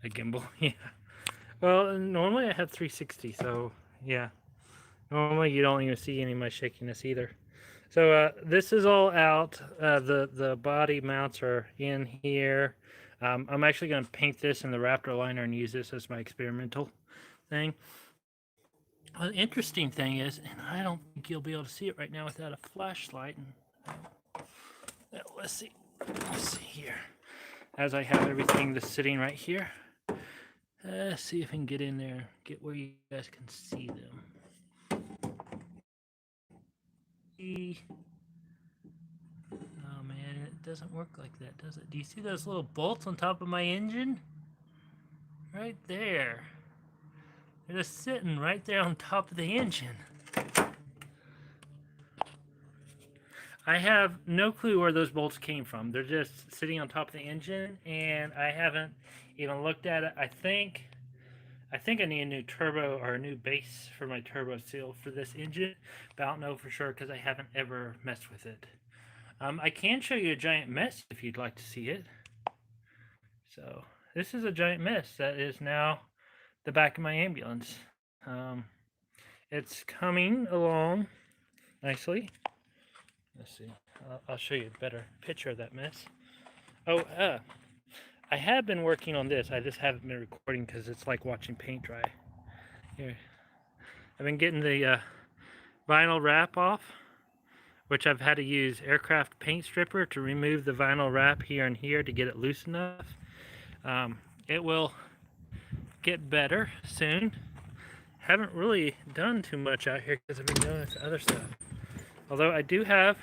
A gimbal, yeah. Well, normally I have 360, so yeah. Normally you don't even see any of my shakiness either. So this is all out. The body mounts are in here. I'm actually going to paint this in the Raptor liner and use this as my experimental thing. Well, the interesting thing is, and I don't think you'll be able to see it right now without a flashlight. Let's see here. As I have everything that's sitting right here. Let's see if I can get in there, get where you guys can see them. Oh man, it doesn't work like that, does it? Do you see those little bolts on top of my engine? Right there. They're just sitting right there on top of the engine. I have no clue where those bolts came from. They're just sitting on top of the engine, and I haven't even looked at it. I think I need a new turbo or a new base for my turbo seal for this engine, but I don't know for sure because I haven't ever messed with it. I can show you a giant mess if you'd like to see it. So this is a giant mess that is now the back of my ambulance. It's coming along nicely. Let's see. I'll show you a better picture of that mess. Oh, I have been working on this. I just haven't been recording because it's like watching paint dry. Here, I've been getting the vinyl wrap off, which I've had to use aircraft paint stripper to remove the vinyl wrap here and here to get it loose enough. It will get better soon. Haven't really done too much out here because I've been doing this other stuff. Although I do have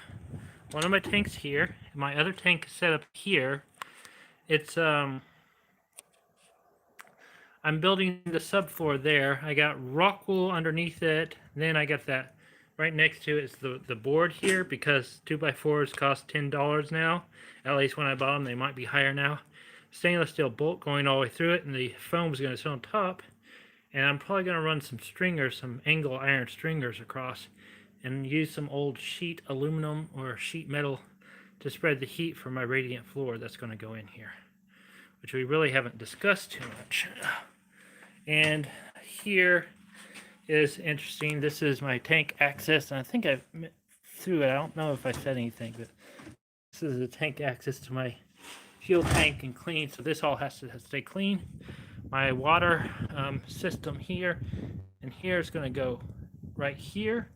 one of my tanks here. My other tank is set up here. It's I'm building the subfloor there. I got rock wool underneath it. Then I got that right next to it is the board here, because 2x4s cost $10 now. At least when I bought them, they might be higher now. Stainless steel bolt going all the way through it, and the foam is going to sit on top. And I'm probably going to run some stringers, some angle iron stringers across, and use some old sheet aluminum or sheet metal to spread the heat for my radiant floor that's going to go in here, which we really haven't discussed too much. And here is interesting. This is my tank access, and I think I threw it. I don't know if I said anything, but this is the tank access to my fuel tank and clean. So this all has to stay clean. My water system here and here is going to go right here.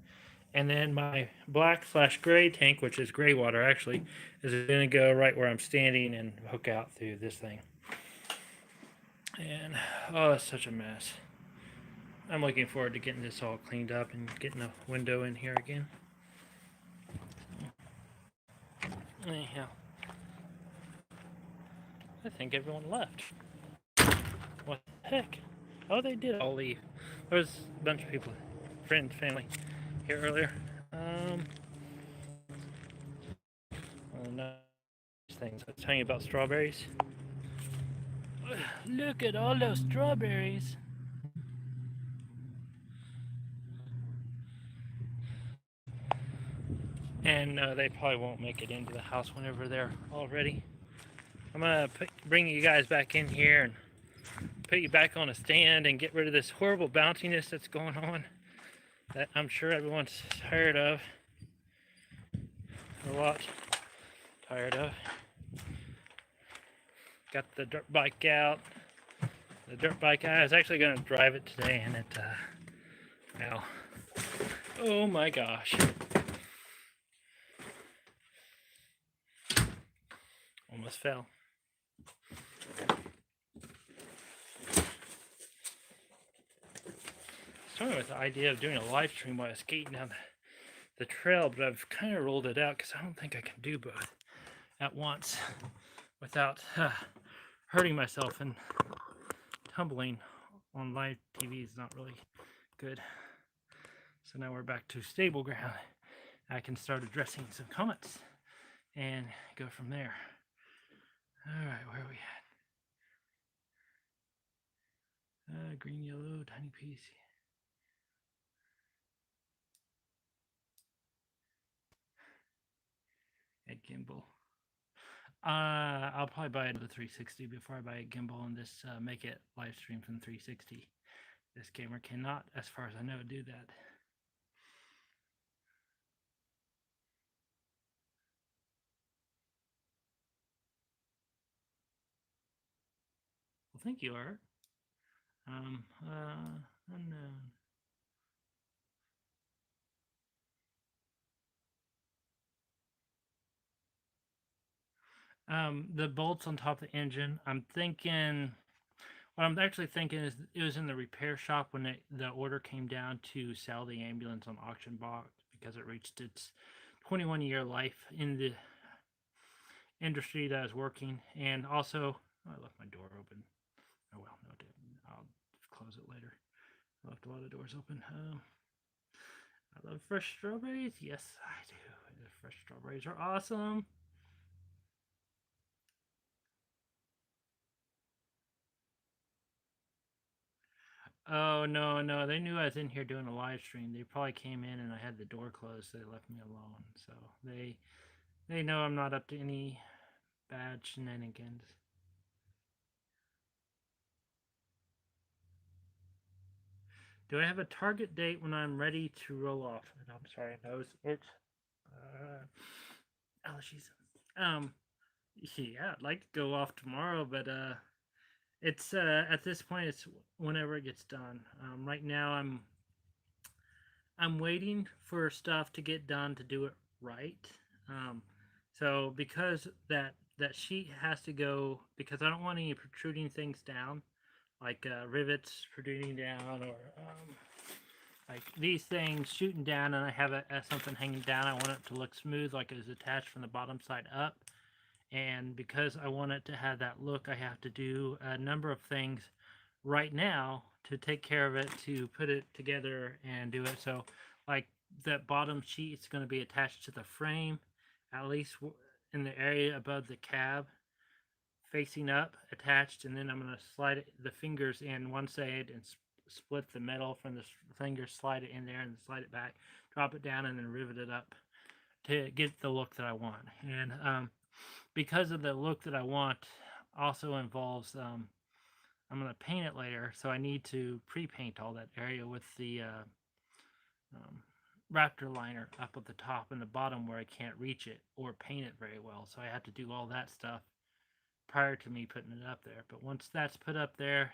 And then my black/gray tank, which is gray water actually, is going to go right where I'm standing and hook out through this thing. And oh, it's such a mess. I'm looking forward to getting this all cleaned up and getting a window in here again. Anyhow, I think everyone left. What the heck? Oh, they did all leave. There was a bunch of people, friends, family, here earlier. Oh, no. Things. I was telling you about strawberries. Look at all those strawberries. And they probably won't make it into the house whenever they're all ready. I'm gonna bring you guys back in here and put you back on a stand and get rid of this horrible bounciness that's going on that I'm sure everyone's tired of. A lot tired of. Got the dirt bike out. The dirt bike, I was actually going to drive it today, and it, well, oh my gosh. Almost fell. Started with the idea of doing a live stream while I was skating down the trail, but I've kind of rolled it out because I don't think I can do both at once without hurting myself, and tumbling on live TV is not really good. So now we're back to stable ground. I can start addressing some comments and go from there. All right, where are we at? Green, yellow, tiny piece. At gimbal. I'll probably buy another 360 before I buy a gimbal and just make it live stream from 360. This camera cannot, as far as I know, do that. Well, thank you, Art. Unknown. The bolts on top of the engine, I'm thinking, what I'm actually thinking is it was in the repair shop when the order came down to sell the ambulance on auction block because it reached its 21-year life in the industry that I was working. And also, I left my door open. Oh well, no, I didn't. I'll close it later. I left a lot of doors open. I love fresh strawberries. Yes, I do. The fresh strawberries are awesome. Oh no, they knew I was in here doing a live stream. They probably came in and I had the door closed, so they left me alone. So they know I'm not up to any bad shenanigans. Do I have a target date when I'm ready to roll off? And I'm sorry, nose itch. Allergies. Yeah, I'd like to go off tomorrow, but it's at this point it's whenever it gets done. Right now I'm waiting for stuff to get done to do it right. So because that sheet has to go, because I don't want any protruding things down, like rivets protruding down, or like these things shooting down, and I have something hanging down. I want it to look smooth, like it was attached from the bottom side up. And because I want it to have that look, I have to do a number of things right now to take care of it, to put it together and do it. So like that bottom sheet is going to be attached to the frame, at least in the area above the cab, facing up, attached, and then I'm going to slide the fingers in one side and split the metal from the fingers, slide it in there, and slide it back, drop it down, and then rivet it up to get the look that I want. And because of the look that I want, also involves I'm going to paint it later, so I need to pre-paint all that area with the um, Raptor liner up at the top and the bottom where I can't reach it or paint it very well. So I have to do all that stuff prior to me putting it up there. But once that's put up there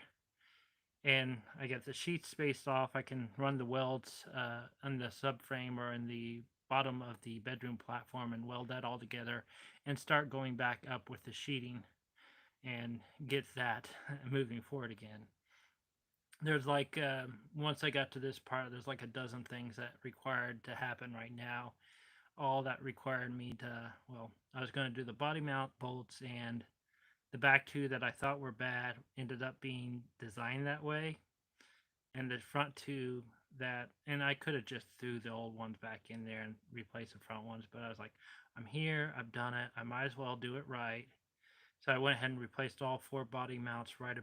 and I get the sheets spaced off, I can run the welds on the subframe or in the bottom of the bedroom platform and weld that all together and start going back up with the sheeting and get that moving forward again. There's like once I got to this part, there's like a dozen things that required to happen right now. All that required me to, well, I was going to do the body mount bolts, and the back two that I thought were bad ended up being designed that way, and the front two that, and I could have just threw the old ones back in there and replaced the front ones, but I was like, I'm here, I've done it, I might as well do it right. So I went ahead and replaced all 4 body mounts right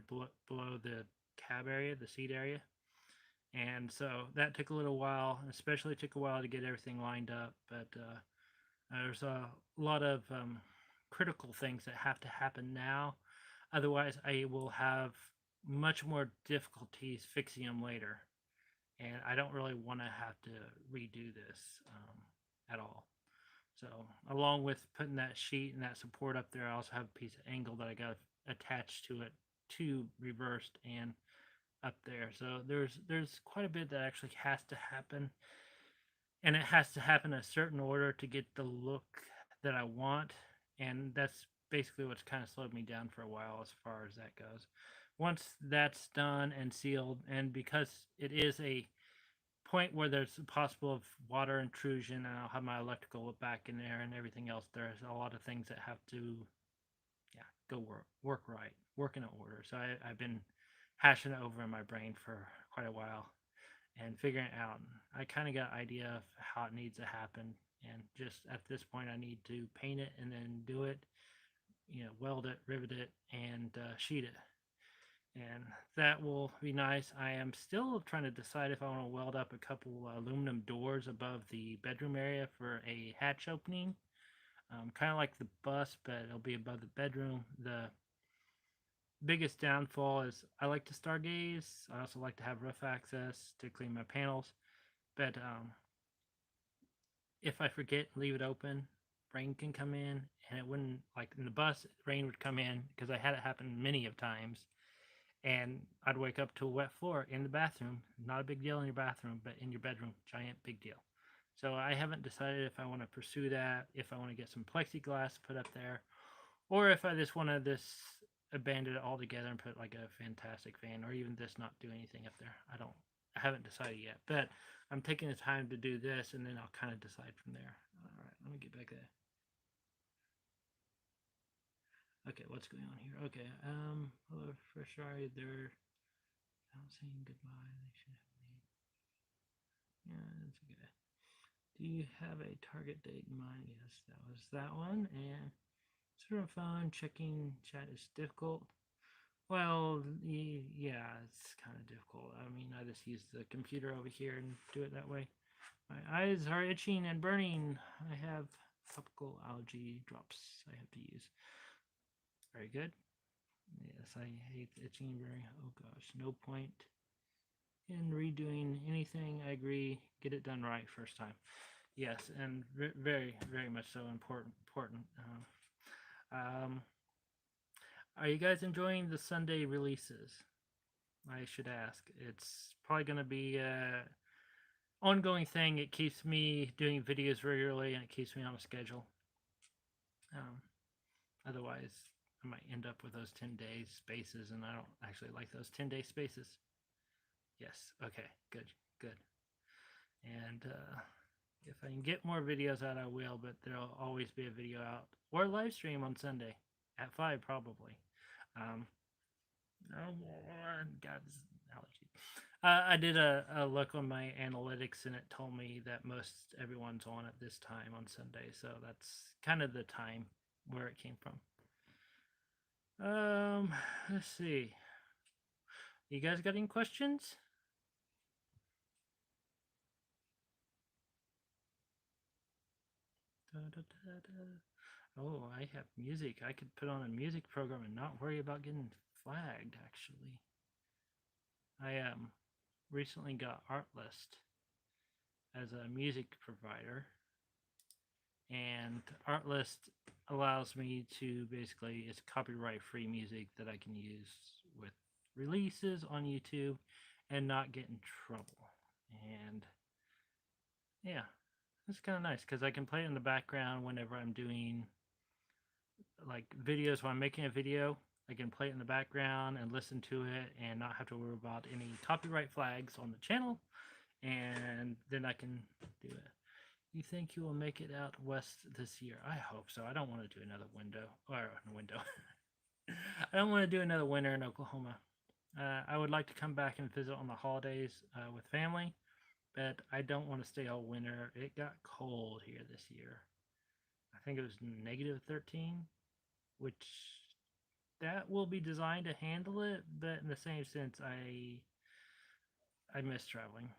below the cab area, the seat area. And so that took a little while, especially took a while to get everything lined up. But there's a lot of critical things that have to happen now. Otherwise, I will have much more difficulties fixing them later. And I don't really want to have to redo this at all. So along with putting that sheet and that support up there, I also have a piece of angle that I got attached to it, to reversed and up there. So there's quite a bit that actually has to happen, and it has to happen in a certain order to get the look that I want, and that's basically what's kind of slowed me down for a while as far as that goes. Once that's done and sealed, and because it is a point where there's possible of water intrusion, and I'll have my electrical back in there and everything else, there's a lot of things that have to, yeah, go work right, work in order. So I've been hashing it over in my brain for quite a while and figuring it out. I kind of got an idea of how it needs to happen, and just at this point, I need to paint it and then do it, weld it, rivet it, and sheet it. And that will be nice. I am still trying to decide if I want to weld up a couple aluminum doors above the bedroom area for a hatch opening. Kind of like the bus, but it'll be above the bedroom. The biggest downfall is I like to stargaze. I also like to have roof access to clean my panels. But if I forget, leave it open, rain can come in, and it wouldn't, like in the bus, rain would come in because I had it happen many of times. And I'd wake up to a wet floor in the bathroom. Not a big deal in your bathroom, but in your bedroom, giant big deal. So I haven't decided if I want to pursue that, if I want to get some plexiglass put up there, or if I just want to abandon it altogether and put like a fantastic fan, or even just not do anything up there. I haven't decided yet, but I'm taking the time to do this, and then I'll kind of decide from there. All right, let me get back there. Okay, what's going on here? Okay, hello, fresh sorry, they're not saying goodbye. They should have made. Yeah, that's okay. Do you have a target date in mind? Yes, that was that one. And sort of phone checking chat is difficult. Well, yeah, it's kind of difficult. I mean, I just use the computer over here and do it that way. My eyes are itching and burning. I have topical allergy drops I have to use. Very good. Yes, I hate itching very. Oh gosh, no point in redoing anything. I agree. Get it done right first time. Yes, and very, very much so important. Um, are you guys enjoying the Sunday releases? I should ask. It's probably going to be a ongoing thing. It keeps me doing videos regularly, and it keeps me on a schedule. Otherwise, I might end up with those 10-day spaces, and I don't actually like those 10-day spaces. Yes. Okay. Good. Good. And if I can get more videos out, I will, but there'll always be a video out or a live stream on Sunday at 5 probably. Oh, God's allergy. I did a look on my analytics and it told me that most everyone's on at this time on Sunday, so that's kind of the time where it came from. Let's see. You guys got any questions? Da, da, da, da. Oh, I have music. I could put on a music program and not worry about getting flagged, actually. I recently got Artlist as a music provider, and Artlist allows me to basically, it's copyright free music that I can use with releases on YouTube and not get in trouble. And yeah, it's kind of nice because I can play it in the background whenever I'm doing like videos. When I'm making a video, I can play it in the background and listen to it and not have to worry about any copyright flags on the channel. And then I can do it. You think you will make it out west this year? I hope so. I don't want to do another window. I don't want to do another winter in Oklahoma. I would like to come back and visit on the holidays with family, but I don't want to stay all winter. It got cold here this year. I think it was -13, which that will be designed to handle it, but in the same sense, I miss traveling.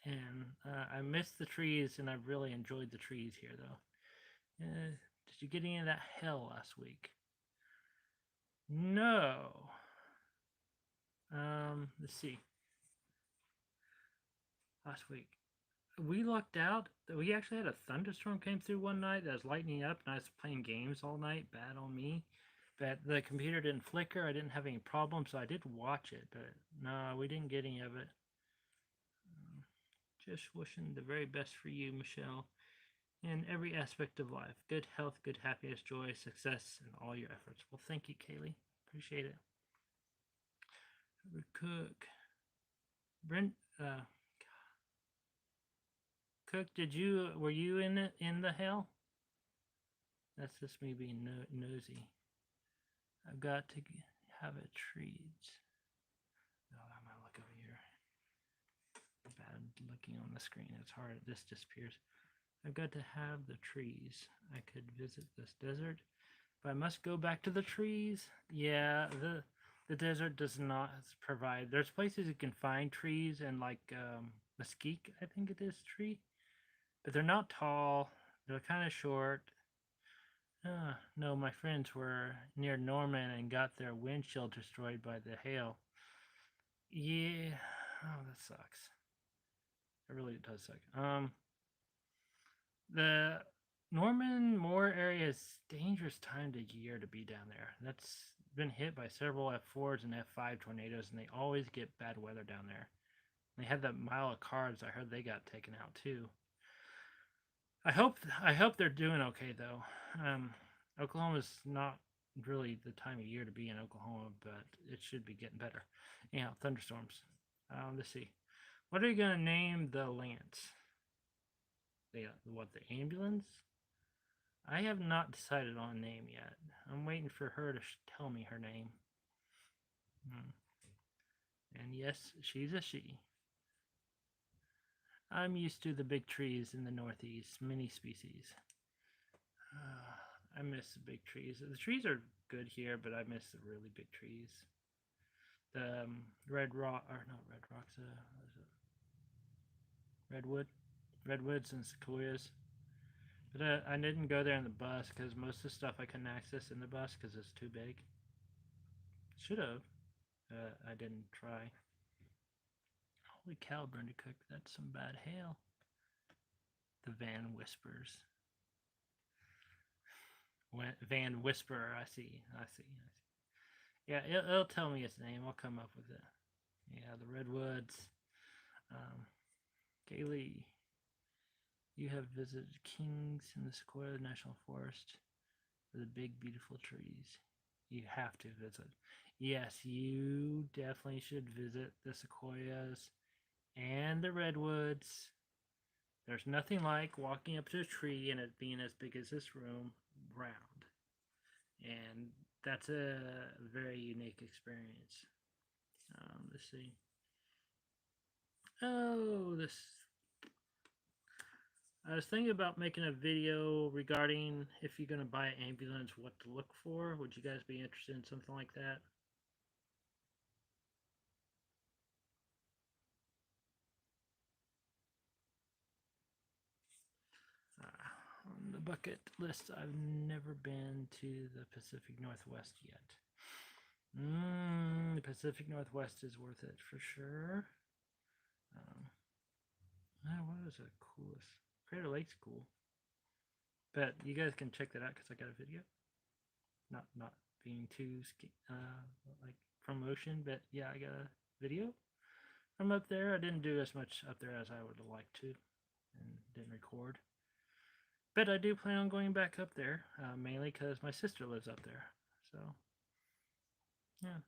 And I miss the trees, and I've really enjoyed the trees here, though. Did you get any of that hail last week? No. Let's see. Last week, we lucked out. We actually had a thunderstorm came through one night that was lightning up, and I was playing games all night. Bad on me. But the computer didn't flicker. I didn't have any problems, so I did watch it. But no, we didn't get any of it. Just wishing the very best for you, Michelle, in every aspect of life. Good health, good happiness, joy, success, and all your efforts. Well, thank you, Kaylee. Appreciate it. Cook. Brent, Cook, were you in the hail? That's just me being nosy. I've got to have a trees. No, I'm gonna look over here. Bad looking on the screen. It's hard. This disappears. I've got to have the trees. I could visit this desert, but I must go back to the trees. Yeah, the desert does not provide. There's places you can find trees and like mesquite, I think it is tree, but they're not tall. They're kind of short. No, my friends were near Norman and got their windshield destroyed by the hail. Yeah, oh, that sucks. It really does suck. The Norman Moore area is dangerous time of year to be down there. That's been hit by several F4s and F5 tornadoes, and they always get bad weather down there. They had that mile of cars. I heard they got taken out too. I hope they're doing okay though. Oklahoma's not really the time of year to be in Oklahoma, but it should be getting better. Yeah, thunderstorms. Let's see. What are you gonna name the Lance? The ambulance? I have not decided on a name yet. I'm waiting for her to tell me her name. And yes, she's a she. I'm used to the big trees in the Northeast, many species. I miss the big trees. The trees are good here, but I miss the really big trees. The red rock, or not red rocks, what is it? Redwoods and sequoias. But I didn't go there in the bus because most of the stuff I couldn't access in the bus because it's too big. Should have. I didn't try. Holy cow, Brenda Cook, that's some bad hail. The Van Whispers. Van Whisperer, I see. Yeah, it'll tell me its name. I'll come up with it. Yeah, the Redwoods. Gailey, you have visited Kings in the Sequoia National Forest for the big, beautiful trees. You have to visit. Yes, you definitely should visit the sequoias and the redwoods. There's nothing like walking up to a tree and it being as big as this room, round. And that's a very unique experience. Let's see. Oh, this. I was thinking about making a video regarding if you're going to buy an ambulance, what to look for. Would you guys be interested in something like that? On the bucket list, I've never been to the Pacific Northwest yet. The Pacific Northwest is worth it for sure. What is the coolest? Crater Lake's cool. But you guys can check that out because I got a video. Not being too like promotion, but yeah, I got a video from up there. I didn't do as much up there as I would have liked to, and didn't record. But I do plan on going back up there, mainly because my sister lives up there. So, yeah.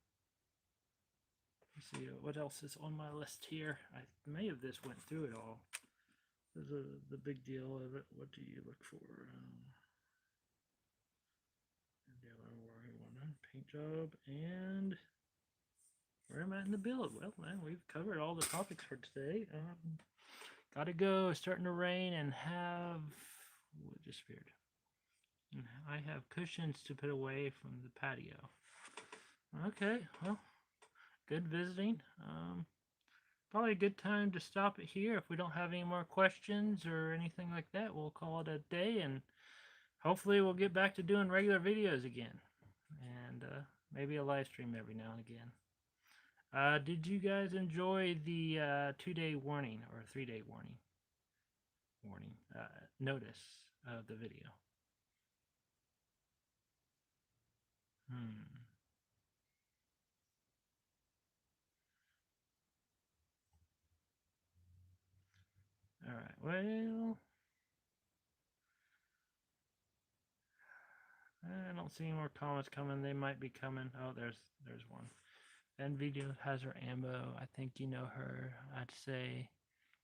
Let's see what else is on my list here. I may have just went through it all. The big deal of it. What do you look for? Paint job and where am I in the build? Well, man, we've covered all the topics for today. Gotta go. It's starting to rain and have what disappeared. I have cushions to put away from the patio. Okay, well, good visiting. Probably a good time to stop it here. If we don't have any more questions or anything like that, we'll call it a day, and hopefully we'll get back to doing regular videos again, and maybe a live stream every now and again. Did you guys enjoy the 2-day warning or 3-day warning notice of the video? All right. Well, I don't see any more comments coming. They might be coming. Oh, there's one. NVIDIA has her ammo. I think you know her. I'd say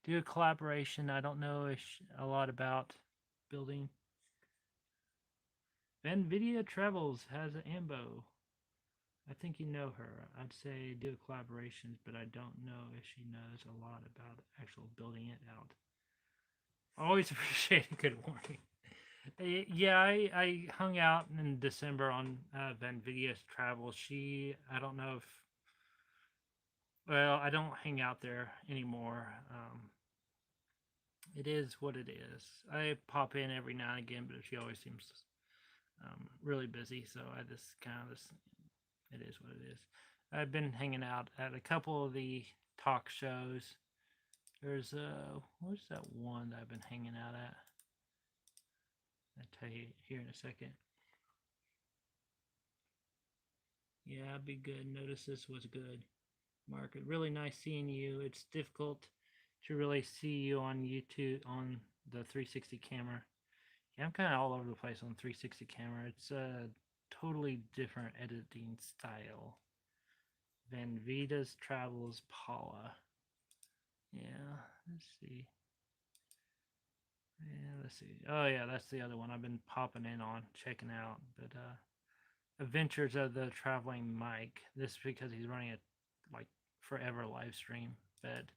do a collaboration. I don't know a lot about building. NVIDIA Travels has an ambo. I think you know her. I'd say do a collaborations, but I don't know if she knows a lot about actual building it out. Always appreciate a good warning. Yeah, I hung out in December on NVIDIA's Travels. I don't know if, well, I don't hang out there anymore. It is what it is. I pop in every now and again, but she always seems really busy. So I just it is what it is. I've been hanging out at a couple of the talk shows. There's what's that one that I've been hanging out at? I'll tell you here in a second. Yeah, be good. Notice this was good. Mark, really nice seeing you. It's difficult to really see you on YouTube on the 360 camera. Yeah, I'm kind of all over the place on 360 camera. It's a totally different editing style than Vita's Travels Paula. Yeah, let's see. Yeah, let's see. Oh yeah, that's the other one I've been popping in on, checking out. But Adventures of the Traveling Mike. This is because he's running a like forever live stream. But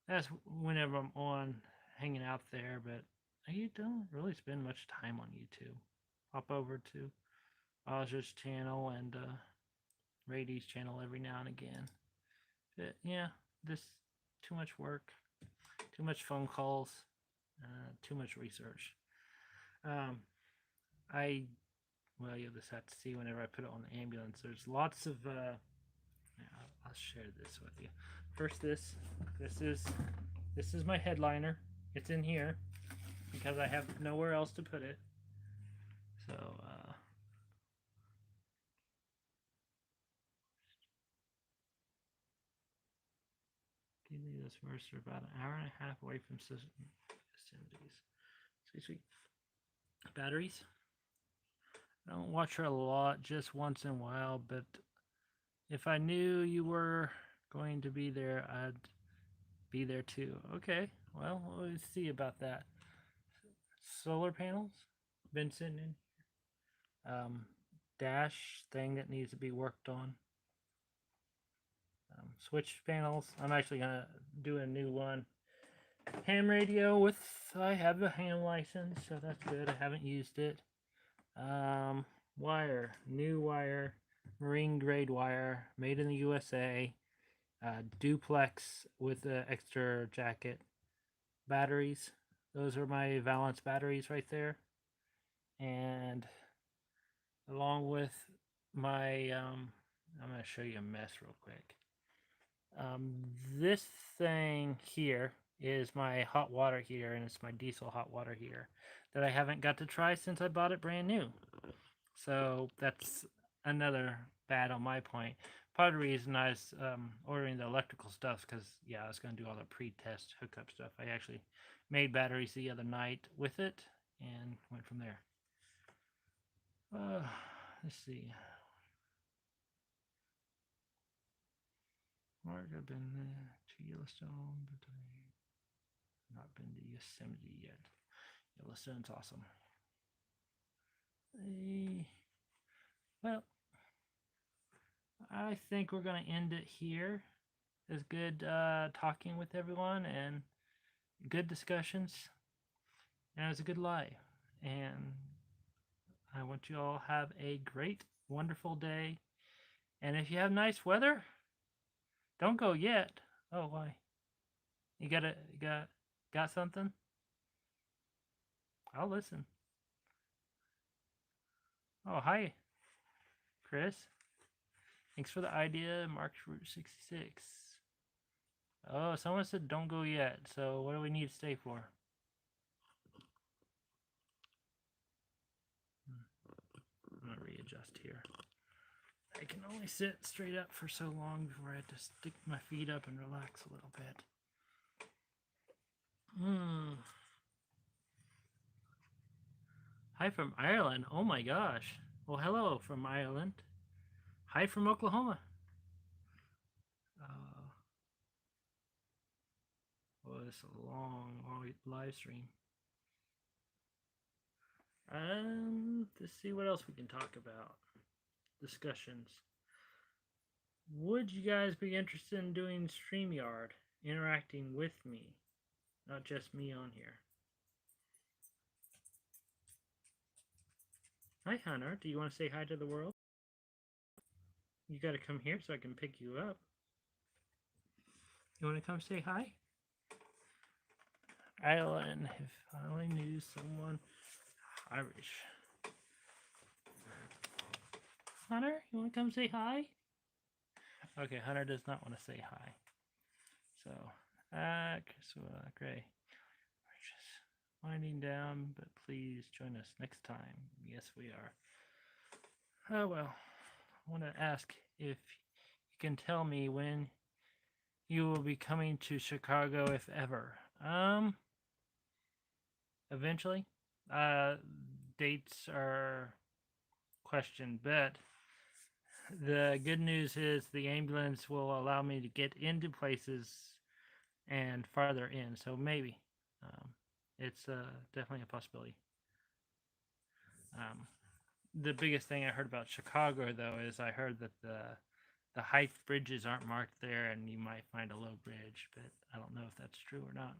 that's whenever I'm on hanging out there. But you don't really spend much time on YouTube. Hop over to Oz's channel and Rady's channel every now and again. But yeah, this too much work, too much phone calls, too much research. Well, you'll just have to see whenever I put it on the ambulance. There's lots of. I'll share this with you. First, this is my headliner. It's in here because I have nowhere else to put it. So. This first are about an hour and a half away from vicinities. Sweet. Batteries. I don't watch her a lot, just once in a while, but if I knew you were going to be there, I'd be there too. Okay, well, let's see about that. Solar panels, been sitting in. Dash thing that needs to be worked on. switch panels. I'm actually gonna do a new one. Ham radio with, I have a ham license, so that's good. I haven't used it. Wire, new wire, marine grade wire, made in the USA. Duplex with the extra jacket. Batteries, those are my Valence batteries right there. And along with my, I'm going to show you a mess real quick. This thing here is my hot water heater, and it's my diesel hot water heater that I haven't got to try since I bought it brand new. So that's another bad on my point. Part of the reason I was ordering the electrical stuff because, yeah, I was going to do all the pre-test hookup stuff. I actually made batteries the other night with it and went from there. Let's see. Mark, I've been to Yellowstone, but I've not been to Yosemite yet. Yellowstone's awesome. Well, I think we're going to end it here. It was good talking with everyone and good discussions. And it was a good live. And I want you all have a great, wonderful day. And if you have nice weather, don't go yet. Oh, why? You got something? I'll listen. Oh, hi, Chris. Thanks for the idea, Mark's Route 66. Oh, someone said don't go yet. So what do we need to stay for? I'm going to readjust here. I can only sit straight up for so long before I have to stick my feet up and relax a little bit. Hi from Ireland. Oh my gosh. Well, hello from Ireland. Hi from Oklahoma. Oh, it's a long live stream. Let's see what else we can talk about. Discussions. Would you guys be interested in doing StreamYard, interacting with me, not just me on here? Hi, Hunter. Do you want to say hi to the world? You got to come here so I can pick you up. You want to come say hi? Ireland, if I only knew someone Irish. Hunter, you want to come say hi? Okay, Hunter does not want to say hi. So, Gray. We're just winding down, but please join us next time. Yes, we are. Oh, well, I want to ask if you can tell me when you will be coming to Chicago, if ever. Eventually. Dates are questioned, but the good news is the ambulance will allow me to get into places and farther in, so maybe. It's definitely a possibility. The biggest thing I heard about Chicago, though, is I heard that the high bridges aren't marked there, and you might find a low bridge, but I don't know if that's true or not.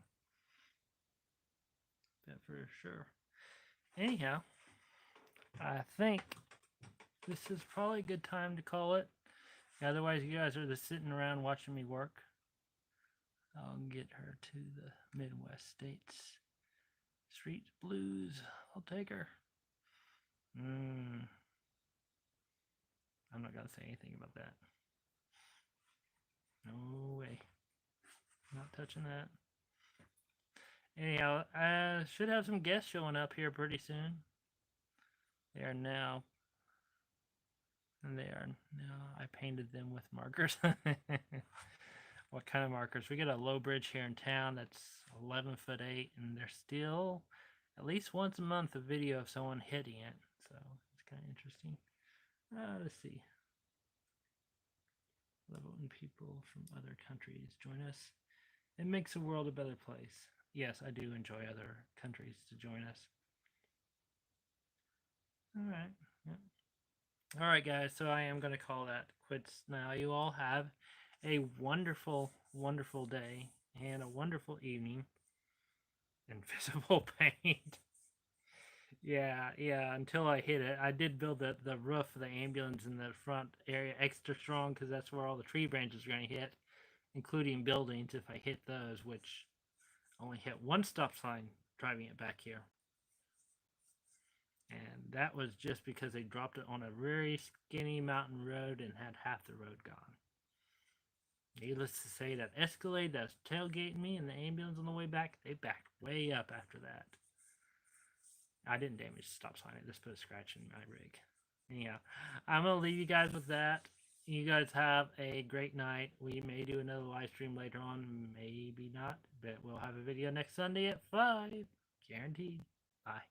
But for sure. Anyhow, I think this is probably a good time to call it. Otherwise, you guys are just sitting around watching me work. I'll get her to the Midwest states. Street blues. I'll take her. I'm not going to say anything about that. No way. Not touching that. Anyhow, I should have some guests showing up here pretty soon. They are now. And they are now. I painted them with markers. What kind of markers? We get a low bridge here in town that's 11'8", and there's still at least once a month a video of someone hitting it. So it's kind of interesting. Let's see. Love it when people from other countries join us. It makes the world a better place. Yes, I do enjoy other countries to join us. All right. Yep. All right, guys. So I am going to call that quits now. You all have a wonderful, wonderful day and a wonderful evening. Invisible paint. Yeah, until I hit it. I did build the roof of the ambulance in the front area extra strong because that's where all the tree branches are going to hit, including buildings if I hit those, which only hit one stop sign driving it back here. And that was just because they dropped it on a very skinny mountain road and had half the road gone. Needless to say, that Escalade that's tailgating me and the ambulance on the way back, they backed way up after that. I didn't damage the stop sign. I just put a scratch in my rig. Anyhow, I'm going to leave you guys with that. You guys have a great night. We may do another live stream later on. Maybe not. But we'll have a video next Sunday at 5. Guaranteed. Bye.